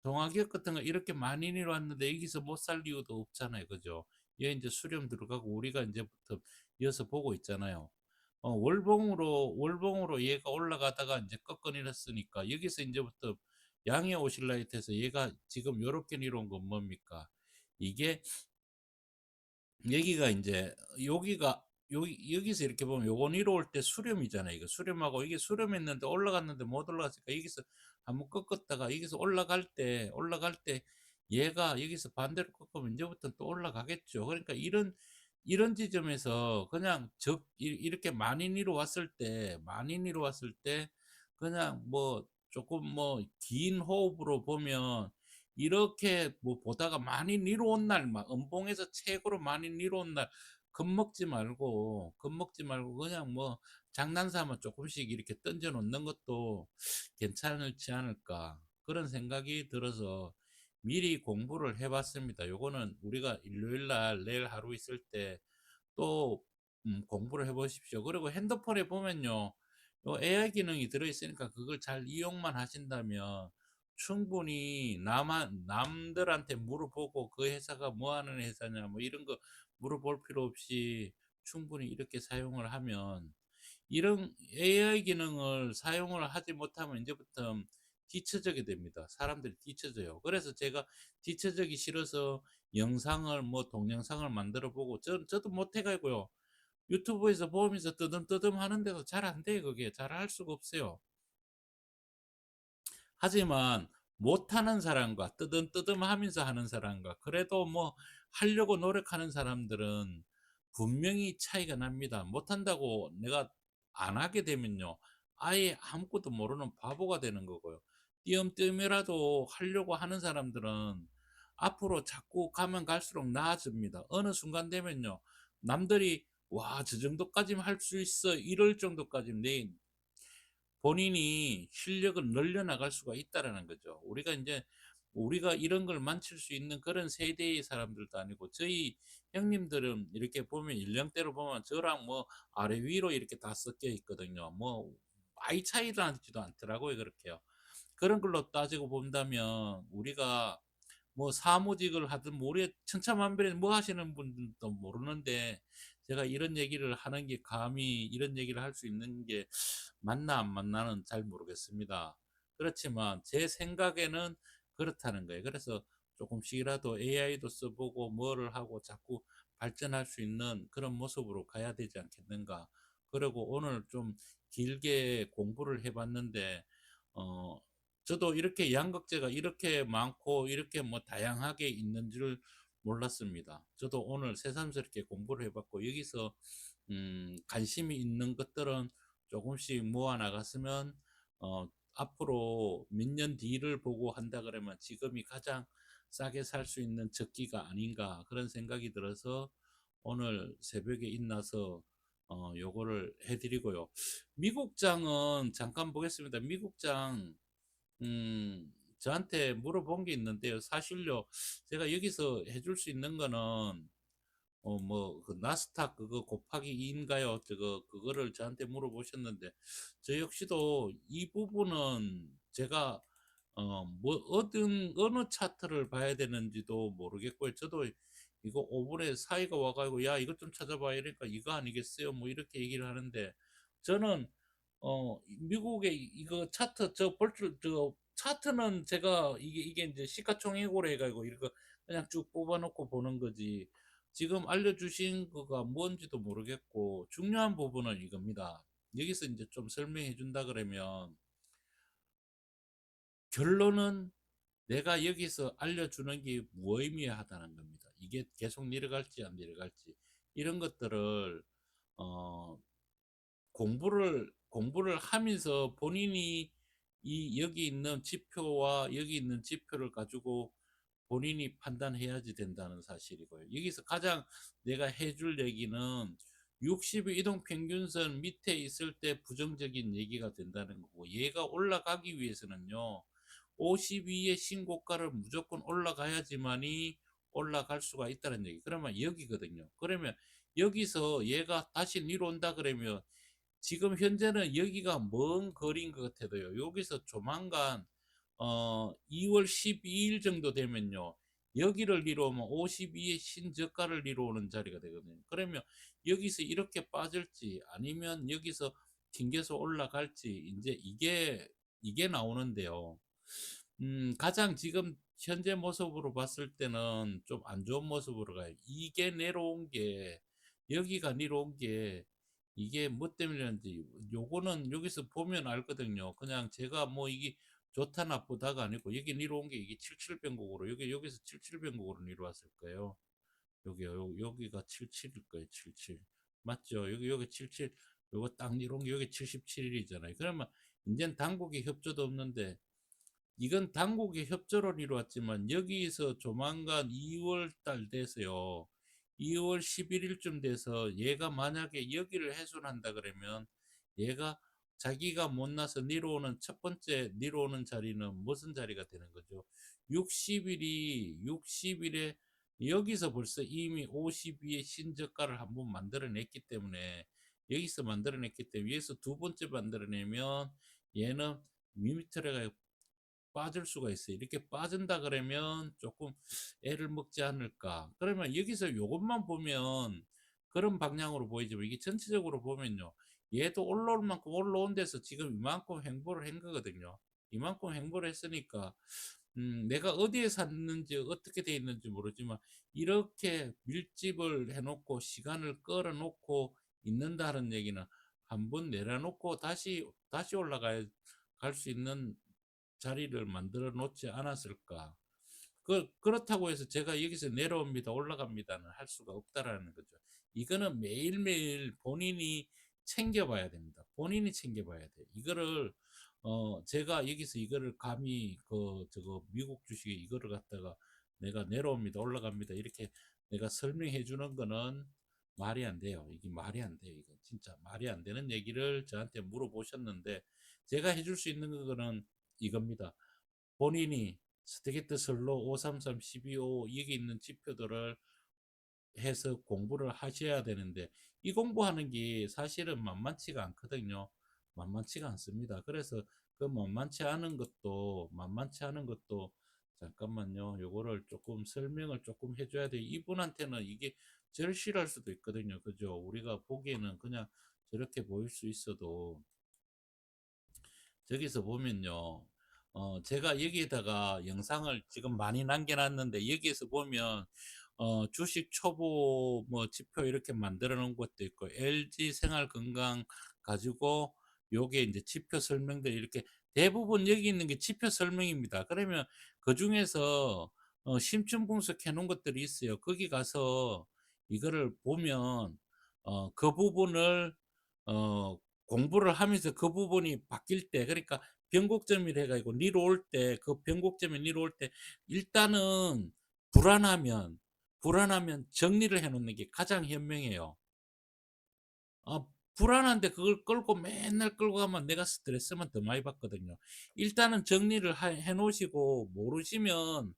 동아기업 같은 거 이렇게 많이 내려왔는데 여기서 못 살 이유도 없잖아요. 그죠? 얘 이제 수렴 들어가고 우리가 이제부터 이어서 보고 있잖아요. 월봉으로 얘가 올라가다가 이제 꺾어내렸으니까 여기서 이제부터 양의 오실라이트에서 얘가 지금 요렇게 내려온 건 뭡니까? 이게 여기가 이제 여기서 이렇게 보면 요거 내려올 때 수렴이잖아요. 이거 수렴하고 이게 수렴했는데 올라갔는데 못 올라갔으니까 여기서 한번 꺾었다가 여기서 올라갈 때 얘가 여기서 반대로 꺾으면 이제부터 또 올라가겠죠. 그러니까 이런 지점에서 그냥 이렇게 많이 내려왔을 때 그냥 뭐 조금 뭐 긴 호흡으로 보면 이렇게 뭐 보다가 많이 내려온 날, 막 음봉에서 최고로 많이 내려온 날 겁먹지 말고 그냥 뭐 장난삼아 조금씩 이렇게 던져 놓는 것도 괜찮지 않을까 그런 생각이 들어서 미리 공부를 해 봤습니다. 요거는 우리가 일요일 날 내일 하루 있을 때 또 공부를 해 보십시오. 그리고 핸드폰에 보면요, 요 AI 기능이 들어 있으니까 그걸 잘 이용만 하신다면 충분히 남들한테 물어보고 그 회사가 뭐 하는 회사냐 뭐 이런 거 물어볼 필요 없이 충분히 이렇게 사용을 하면, 이런 AI 기능을 사용을 하지 못하면 이제부터 뒤처지게 됩니다. 사람들이 뒤처져요. 그래서 제가 뒤처지기 싫어서 영상을 뭐 동영상을 만들어 보고 저도 못해 가고요. 유튜브에서 보면서 뜨듬뜨듬 하는데도 잘 안 돼요. 그게 잘 할 수가 없어요. 하지만 못하는 사람과 뜨듬뜨듬하면서 하는 사람과 그래도 뭐 하려고 노력하는 사람들은 분명히 차이가 납니다. 못한다고 내가 안 하게 되면요, 아예 아무것도 모르는 바보가 되는 거고요. 띄엄띄엄이라도 하려고 하는 사람들은 앞으로 자꾸 가면 갈수록 나아집니다. 어느 순간 되면요, 남들이 "와 저 정도까지는 할 수 있어." 이럴 정도까지 내 본인이 실력을 늘려 나갈 수가 있다라는 거죠. 우리가 이런 걸 만칠 수 있는 그런 세대의 사람들도 아니고, 저희 형님들은 이렇게 보면 연령대로 보면 저랑 뭐 아래 위로 이렇게 다 섞여 있거든요. 뭐 아이 차이도 나지도 않더라고요, 그렇게요. 그런 걸로 따지고 본다면 우리가 뭐 사무직을 하든 뭐 우리 천차만별에 뭐 하시는 분들도 모르는데, 제가 이런 얘기를 하는 게 감히 이런 얘기를 할 수 있는 게 맞나 안 맞나는 잘 모르겠습니다. 그렇지만 제 생각에는 그렇다는 거예요. 그래서 조금씩이라도 AI도 써보고 뭐를 하고 자꾸 발전할 수 있는 그런 모습으로 가야 되지 않겠는가. 그리고 오늘 좀 길게 공부를 해봤는데, 어, 저도 이렇게 양극재가 이렇게 많고 이렇게 뭐 다양하게 있는 줄 몰랐습니다. 저도 오늘 새삼스럽게 공부를 해봤고, 여기서 관심이 있는 것들은 조금씩 모아 나갔으면, 앞으로 몇 년 뒤를 보고 한다 그러면 지금이 가장 싸게 살 수 있는 적기가 아닌가, 그런 생각이 들어서 오늘 새벽에 일어나서 요거를 해드리고요. 미국장은 잠깐 보겠습니다. 미국장 저한테 물어본 게 있는데요. 사실요, 제가 여기서 해줄 수 있는 거는 뭐 그 나스닥 그거 곱하기 2인가요? 그거를 저한테 물어보셨는데, 저 역시도 이 부분은 제가 뭐 어느 차트를 봐야 되는지도 모르겠고요. 저도 이거 5분에 사이가 와 가지고 "야 이것 좀 찾아봐." 이러니까 "이거 아니겠어요?" 뭐 이렇게 얘기를 하는데, 저는 미국의 이거 차트 저 차트는 제가 이게 인제 시가총액으로 해 가지고 이거 그냥 쭉 뽑아 놓고 보는 거지, 지금 알려주신 거가 뭔지도 모르겠고, 중요한 부분은 이겁니다. 여기서 이제 좀 설명해 준다 그러면, 결론은 내가 여기서 알려주는 게 무의미하다는 겁니다. 이게 계속 내려갈지 안 내려갈지, 이런 것들을 어, 공부를 하면서 본인이 이 여기 있는 지표와 여기 있는 지표를 가지고 본인이 판단해야지 된다는 사실이고요. 여기서 가장 내가 해줄 얘기는 60의 이동 평균선 밑에 있을 때 부정적인 얘기가 된다는 거고, 얘가 올라가기 위해서는요, 52의 신고가를 무조건 올라가야지만이 올라갈 수가 있다는 얘기. 그러면 여기거든요. 그러면 여기서 얘가 다시 내려온다 그러면, 지금 현재는 여기가 먼 거리인 것 같아도요, 여기서 조만간 2월 12일 정도 되면요, 여기를 이루면 52의 신저가를 이루는 자리가 되거든요. 그러면 여기서 이렇게 빠질지 아니면 여기서 튕겨서 올라갈지, 이제 이게 나오는데요. 가장 지금 현재 모습으로 봤을 때는 좀 안 좋은 모습으로 가요. 이게 내려온 게, 여기가 내려온 게 이게 뭐 때문이었는지 요거는 여기서 보면 알거든요. 그냥 제가 뭐 이게 좋다 나쁘다가 아니고, 여기 내려온 게 이게 77변곡으로, 여기서 77변곡으로 내려왔을 거예요. 여기가 77일 거예요. 77 맞죠? 여기 77, 요거 딱 내려온 게 여기 77일이잖아요. 그러면 이제는 당국의 협조도 없는데, 이건 당국의 협조로 이루어졌지만 여기서 조만간 2월 달 돼서요, 2월 11일쯤 돼서 얘가 만약에 여기를 해소한다 그러면, 얘가 자기가 못나서 내려오는 첫 번째 내려오는 자리는 무슨 자리가 되는 거죠? 60일에 여기서 벌써 이미 52의 신저가를 한번 만들어냈기 때문에, 여기서 만들어냈기 때문에 여기서 두 번째 만들어내면 얘는 밑으로 빠질 수가 있어요. 이렇게 빠진다 그러면 조금 애를 먹지 않을까. 그러면 여기서 요것만 보면 그런 방향으로 보이지만, 이게 전체적으로 보면요, 얘도 올라올 만큼 올라온 데서 지금 이만큼 횡보를 한 거거든요. 이만큼 횡보를 했으니까 내가 어디에 샀는지 어떻게 돼 있는지 모르지만, 이렇게 밀집을 해 놓고 시간을 끌어 놓고 있는다는 얘기는, 한번 내려놓고 다시 올라갈 갈 수 있는 자리를 만들어 놓지 않았을까. 그렇다고 해서 제가 여기서 내려옵니다, 올라갑니다는 할 수가 없다라는 거죠. 이거는 매일매일 본인이 챙겨봐야 됩니다. 본인이 챙겨봐야 돼요. 이거를 제가 여기서 이거를 감히 저거 미국 주식에 이거를 갖다가 내가 내려옵니다, 올라갑니다 이렇게 내가 설명해 주는 거는 말이 안 돼요. 이게 말이 안 돼요. 이거 진짜 말이 안 되는 얘기를 저한테 물어보셨는데 제가 해줄 수 있는 거는 이겁니다. 본인이 스테게트 슬로 533, 1255 여기 있는 지표들을 해서 공부를 하셔야 되는데 이 공부하는 게 사실은 만만치가 않거든요. 만만치가 않습니다. 그래서 그 만만치 않은 것도 잠깐만요. 요거를 조금 설명을 조금 해줘야 돼요. 이분한테는 이게 절실할 수도 있거든요. 그죠? 우리가 보기에는 그냥 저렇게 보일 수 있어도 저기서 보면요. 제가 여기에다가 영상을 지금 많이 남겨놨는데 여기에서 보면 주식 초보 뭐 지표 이렇게 만들어 놓은 것도 있고 LG 생활 건강 가지고 요게 이제 지표 설명들 이렇게 대부분 여기 있는 게 지표 설명입니다. 그러면 그 중에서 심층 분석해 놓은 것들이 있어요. 거기 가서 이거를 보면 그 부분을 어 공부를 하면서 그 부분이 바뀔 때 그러니까 변곡점이라 해 가지고 니로 올 때 그 변곡점이 니로 올 때 일단은 불안하면 정리를 해 놓는 게 가장 현명해요. 아 불안한데 그걸 끌고 맨날 끌고 가면 내가 스트레스만 더 많이 받거든요. 일단은 정리를 하 해 놓으시고 모르시면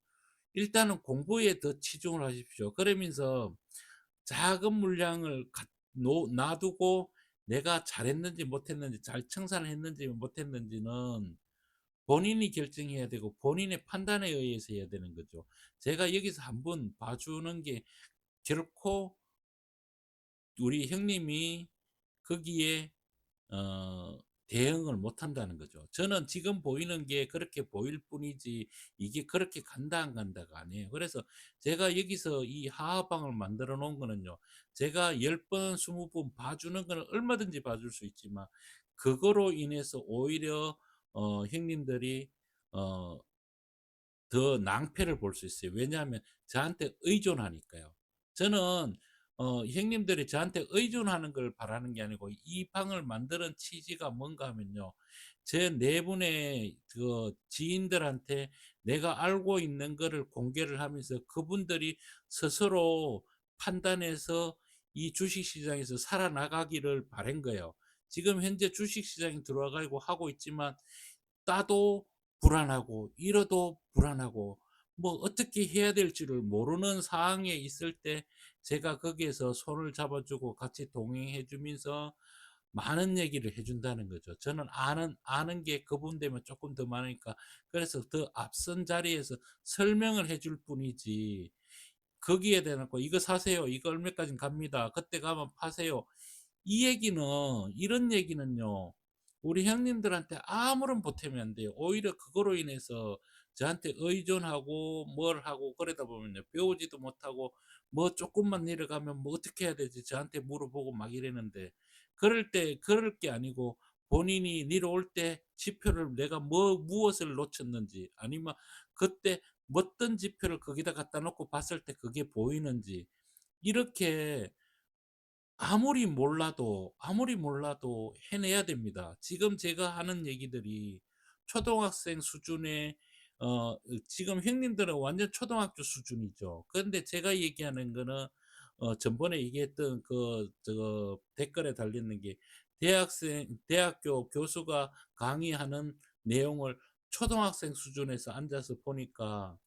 일단은 공부에 더 치중을 하십시오. 그러면서 작은 물량을 놔두고 내가 잘했는지 못했는지 잘 청산을 했는지 못했는지는 본인이 결정해야 되고 본인의 판단에 의해서 해야 되는 거죠. 제가 여기서 한번 봐주는 게 결코 우리 형님이 거기에 어 대응을 못 한다는 거죠. 저는 지금 보이는 게 그렇게 보일 뿐이지 이게 그렇게 간다 안 간다가 아니에요. 그래서 제가 여기서 이 하하방을 만들어 놓은 거는요. 제가 10번 20번 봐주는 거는 얼마든지 봐줄 수 있지만 그거로 인해서 오히려 형님들이 어 더 낭패를 볼 수 있어요. 왜냐하면 저한테 의존하니까요. 저는 형님들이 저한테 의존하는 걸 바라는 게 아니고 이 방을 만드는 취지가 뭔가 하면요. 제 네 분의 그 지인들한테 내가 알고 있는 거를 공개를 하면서 그분들이 스스로 판단해서 이 주식 시장에서 살아나가기를 바란 거예요. 지금 현재 주식 시장에 들어와 가지고 하고 있지만 따도 불안하고 잃어도 불안하고 뭐 어떻게 해야 될지를 모르는 상황에 있을 때 제가 거기에서 손을 잡아주고 같이 동행해 주면서 많은 얘기를 해 준다는 거죠. 저는 아는 게 그분 되면 조금 더 많으니까 그래서 더 앞선 자리에서 설명을 해줄 뿐이지 거기에 대해 놓고 "이거 사세요. 이거 얼마까진 갑니다. 그때 가면 파세요." 이 얘기는 이런 얘기는요. 우리 형님들한테 아무런 보탬이 안 돼요. 오히려 그거로 인해서 저한테 의존하고 뭘 하고 그러다 보면요. 배우지도 못하고 뭐 쪼끔만 내려가면 뭐 어떻게 해야 되지 저한테 물어보고 막 이러는데 그럴 때 그럴 게 아니고 본인이 내려올 때 지표를 내가 무엇을 놓쳤는지 아니면 그때 어떤 지표를 거기다 갖다 놓고 봤을 때 그게 보이는지 이렇게 아무리 몰라도 해내야 됩니다. 지금 제가 하는 얘기들이 초등학생 수준의 지금 형님들은 완전 초등학교 수준이죠. 그런데 제가 얘기하는 거는 전번에 얘기했던 댓글에 달리는 게 대학교 교수가 강의하는 내용을 초등학생 수준에서 앉아서 보니까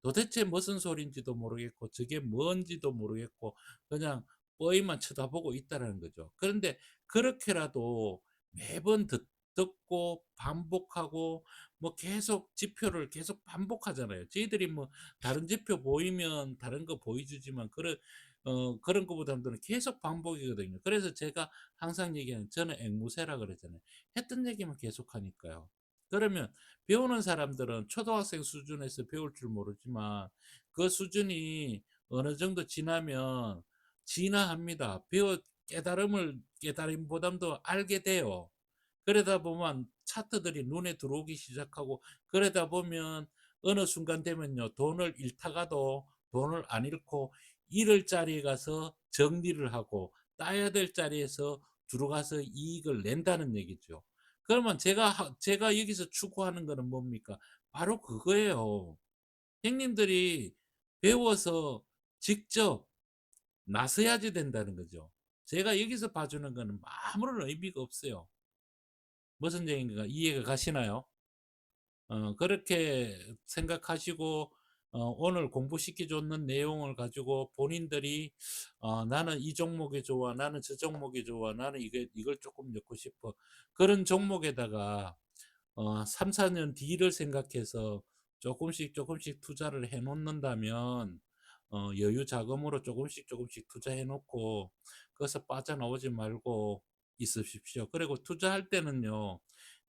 도대체 무슨 소리인지도 모르겠고 저게 뭔지도 모르겠고 그냥 뻐이만 쳐다보고 있다라는 거죠. 그런데 그렇게라도 매번 듣고 반복하고 뭐 계속 지표를 계속 반복하잖아요. 저희들이 뭐 다른 지표 보이면 다른 거 보여주지만 그런 거보다는 계속 반복이거든요. 그래서 제가 항상 얘기하는 저는 앵무새라 그러잖아요. 했던 얘기만 계속하니까요. 그러면 배우는 사람들은 초등학생 수준에서 배울 줄 모르지만 그 수준이 어느 정도 지나면 진화합니다. 깨달음보담도 알게 돼요. 그러다 보면 차트들이 눈에 들어오기 시작하고 그러다 보면 어느 순간 되면요. 돈을 잃다가도 돈을 안 잃고 잃을 자리에 가서 정리를 하고 따야 될 자리에서 들어가서 이익을 낸다는 얘기죠. 그러면 제가 여기서 추구하는 거는 뭡니까? 바로 그거예요. 형님들이 배워서 직접 나서야지 된다는 거죠. 제가 여기서 봐주는 거는 아무런 의미가 없어요. 무슨 얘기인가 이해가 가시나요? 그렇게 생각하시고 오늘 공부시켜 줬는 내용을 가지고 본인들이 '나는 이 종목이 좋아. 나는 저 종목이 좋아. 나는 이걸 조금 넣고 싶어.' 그런 종목에다가 3-4년 뒤를 생각해서 조금씩 투자를 해 놓는다면 여유 자금으로 조금씩 투자해 놓고 거기서 빠져나오지 말고 있으십시오. 그리고 투자할 때는요.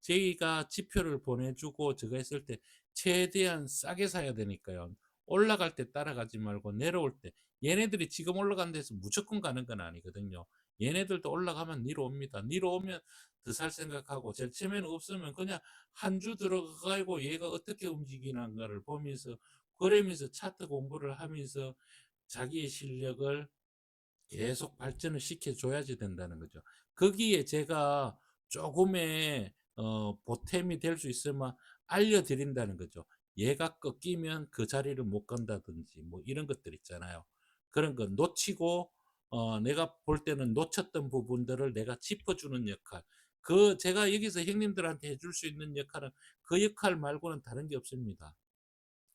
저희가 지표를 보내 주고 저거 했을 때 최대한 싸게 사야 되니까요. 올라갈 때 따라가지 말고 내려올 때 얘네들이 지금 올라가는 데서 무조건 가는 건 아니거든요. 얘네들도 올라가면 니로 옵니다. 니로 오면 더 살 생각하고 제일 처음에는 없으면 그냥 한 주 들어가 가지고 얘가 어떻게 움직이는가를 보면서 그러면서 차트 공부를 하면서 자기의 실력을 계속 발전을 시켜 줘야지 된다는 거죠. 거기에 제가 조금의 보탬이 될 수 있으면 알려 드린다는 거죠. 얘가 꺾이면 그 자리를 못 간다든지 뭐 이런 것들 있잖아요. 그런 거 놓치고 내가 볼 때는 놓쳤던 부분들을 내가 짚어 주는 역할. 제가 여기서 형님들한테 해줄 수 있는 역할은 그 역할 말고는 다른 게 없습니다.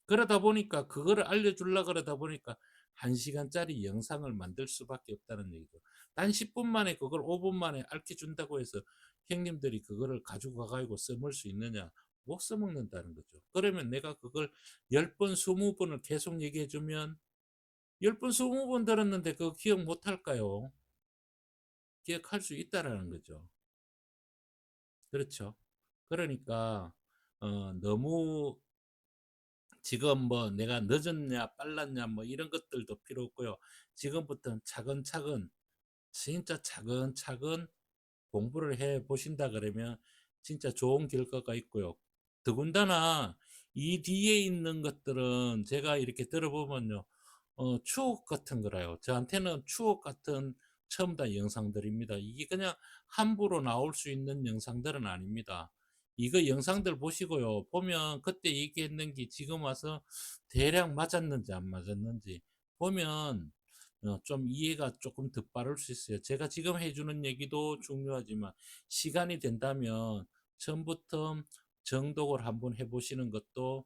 그러다 보니까 그거를 알려주려 그러다 보니까 1시간짜리 영상을 만들 수밖에 없다는 얘기죠. 단 10분 만에 그걸 5분 만에 알려 준다고 해서 형님들이 그거를 가지고 가 가지고 써먹을 수 있느냐? 못 써먹는다는 거죠. 그러면 내가 그걸 10 번, 20 번을 계속 얘기해 주면 10 번, 20번 들었는데 그거 기억 못 할까요? 기억할 수 있다라는 거죠. 그렇죠. 그러니까 너무 지금 뭐 내가 늦었냐 빨랐냐 뭐 이런 것들도 필요 없고요. 지금부터는 차근차근 진짜 차근차근 공부를 해 보신다 그러면 진짜 좋은 결과가 있고요. 더군다나 이 뒤에 있는 것들은 제가 이렇게 들어보면요. 추억 같은 거라요. 저한테는 추억 같은 처음 다 영상들입니다. 이게 그냥 함부로 나올 수 있는 영상들은 아닙니다. 이거 영상들 보시고요. 보면 그때 얘기했는 게 지금 와서 대략 맞았는지 안 맞았는지 보면 좀 이해가 조금 더 빠를 수 있어요. 제가 지금 해 주는 얘기도 중요하지만 시간이 된다면 처음부터 정독을 한번 해 보시는 것도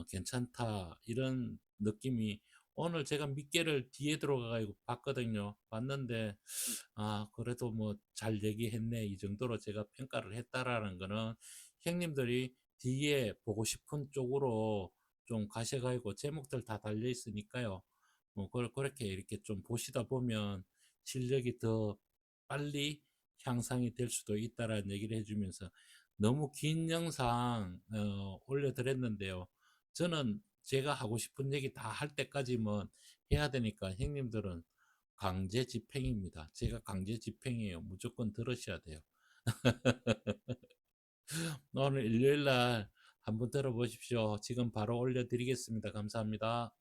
'괜찮다.' 이런 느낌이 오늘 제가 몇 개를 뒤에 들어가 가지고 봤거든요. 봤는데 '아 그래도 뭐 잘 얘기했네.' 이 정도로 제가 평가를 했다라는 거는 형님들이 뒤에 보고 싶은 쪽으로 좀 가셔 가지고 제목들 다 달려 있으니까요. 뭐 그렇게 이렇게 좀 보시다 보면 실력이 더 빨리 향상이 될 수도 있다라는 얘기를 해 주면서 너무 긴 영상 올려 드렸는데요. 저는 제가 하고 싶은 얘기 다 할 때까지만 해야 되니까 형님들은 강제 집행입니다. 제가 강제 집행이에요. 무조건 들으셔야 돼요. 오늘 일요일 날 한번 들어보십시오. 지금 바로 올려 드리겠습니다. 감사합니다.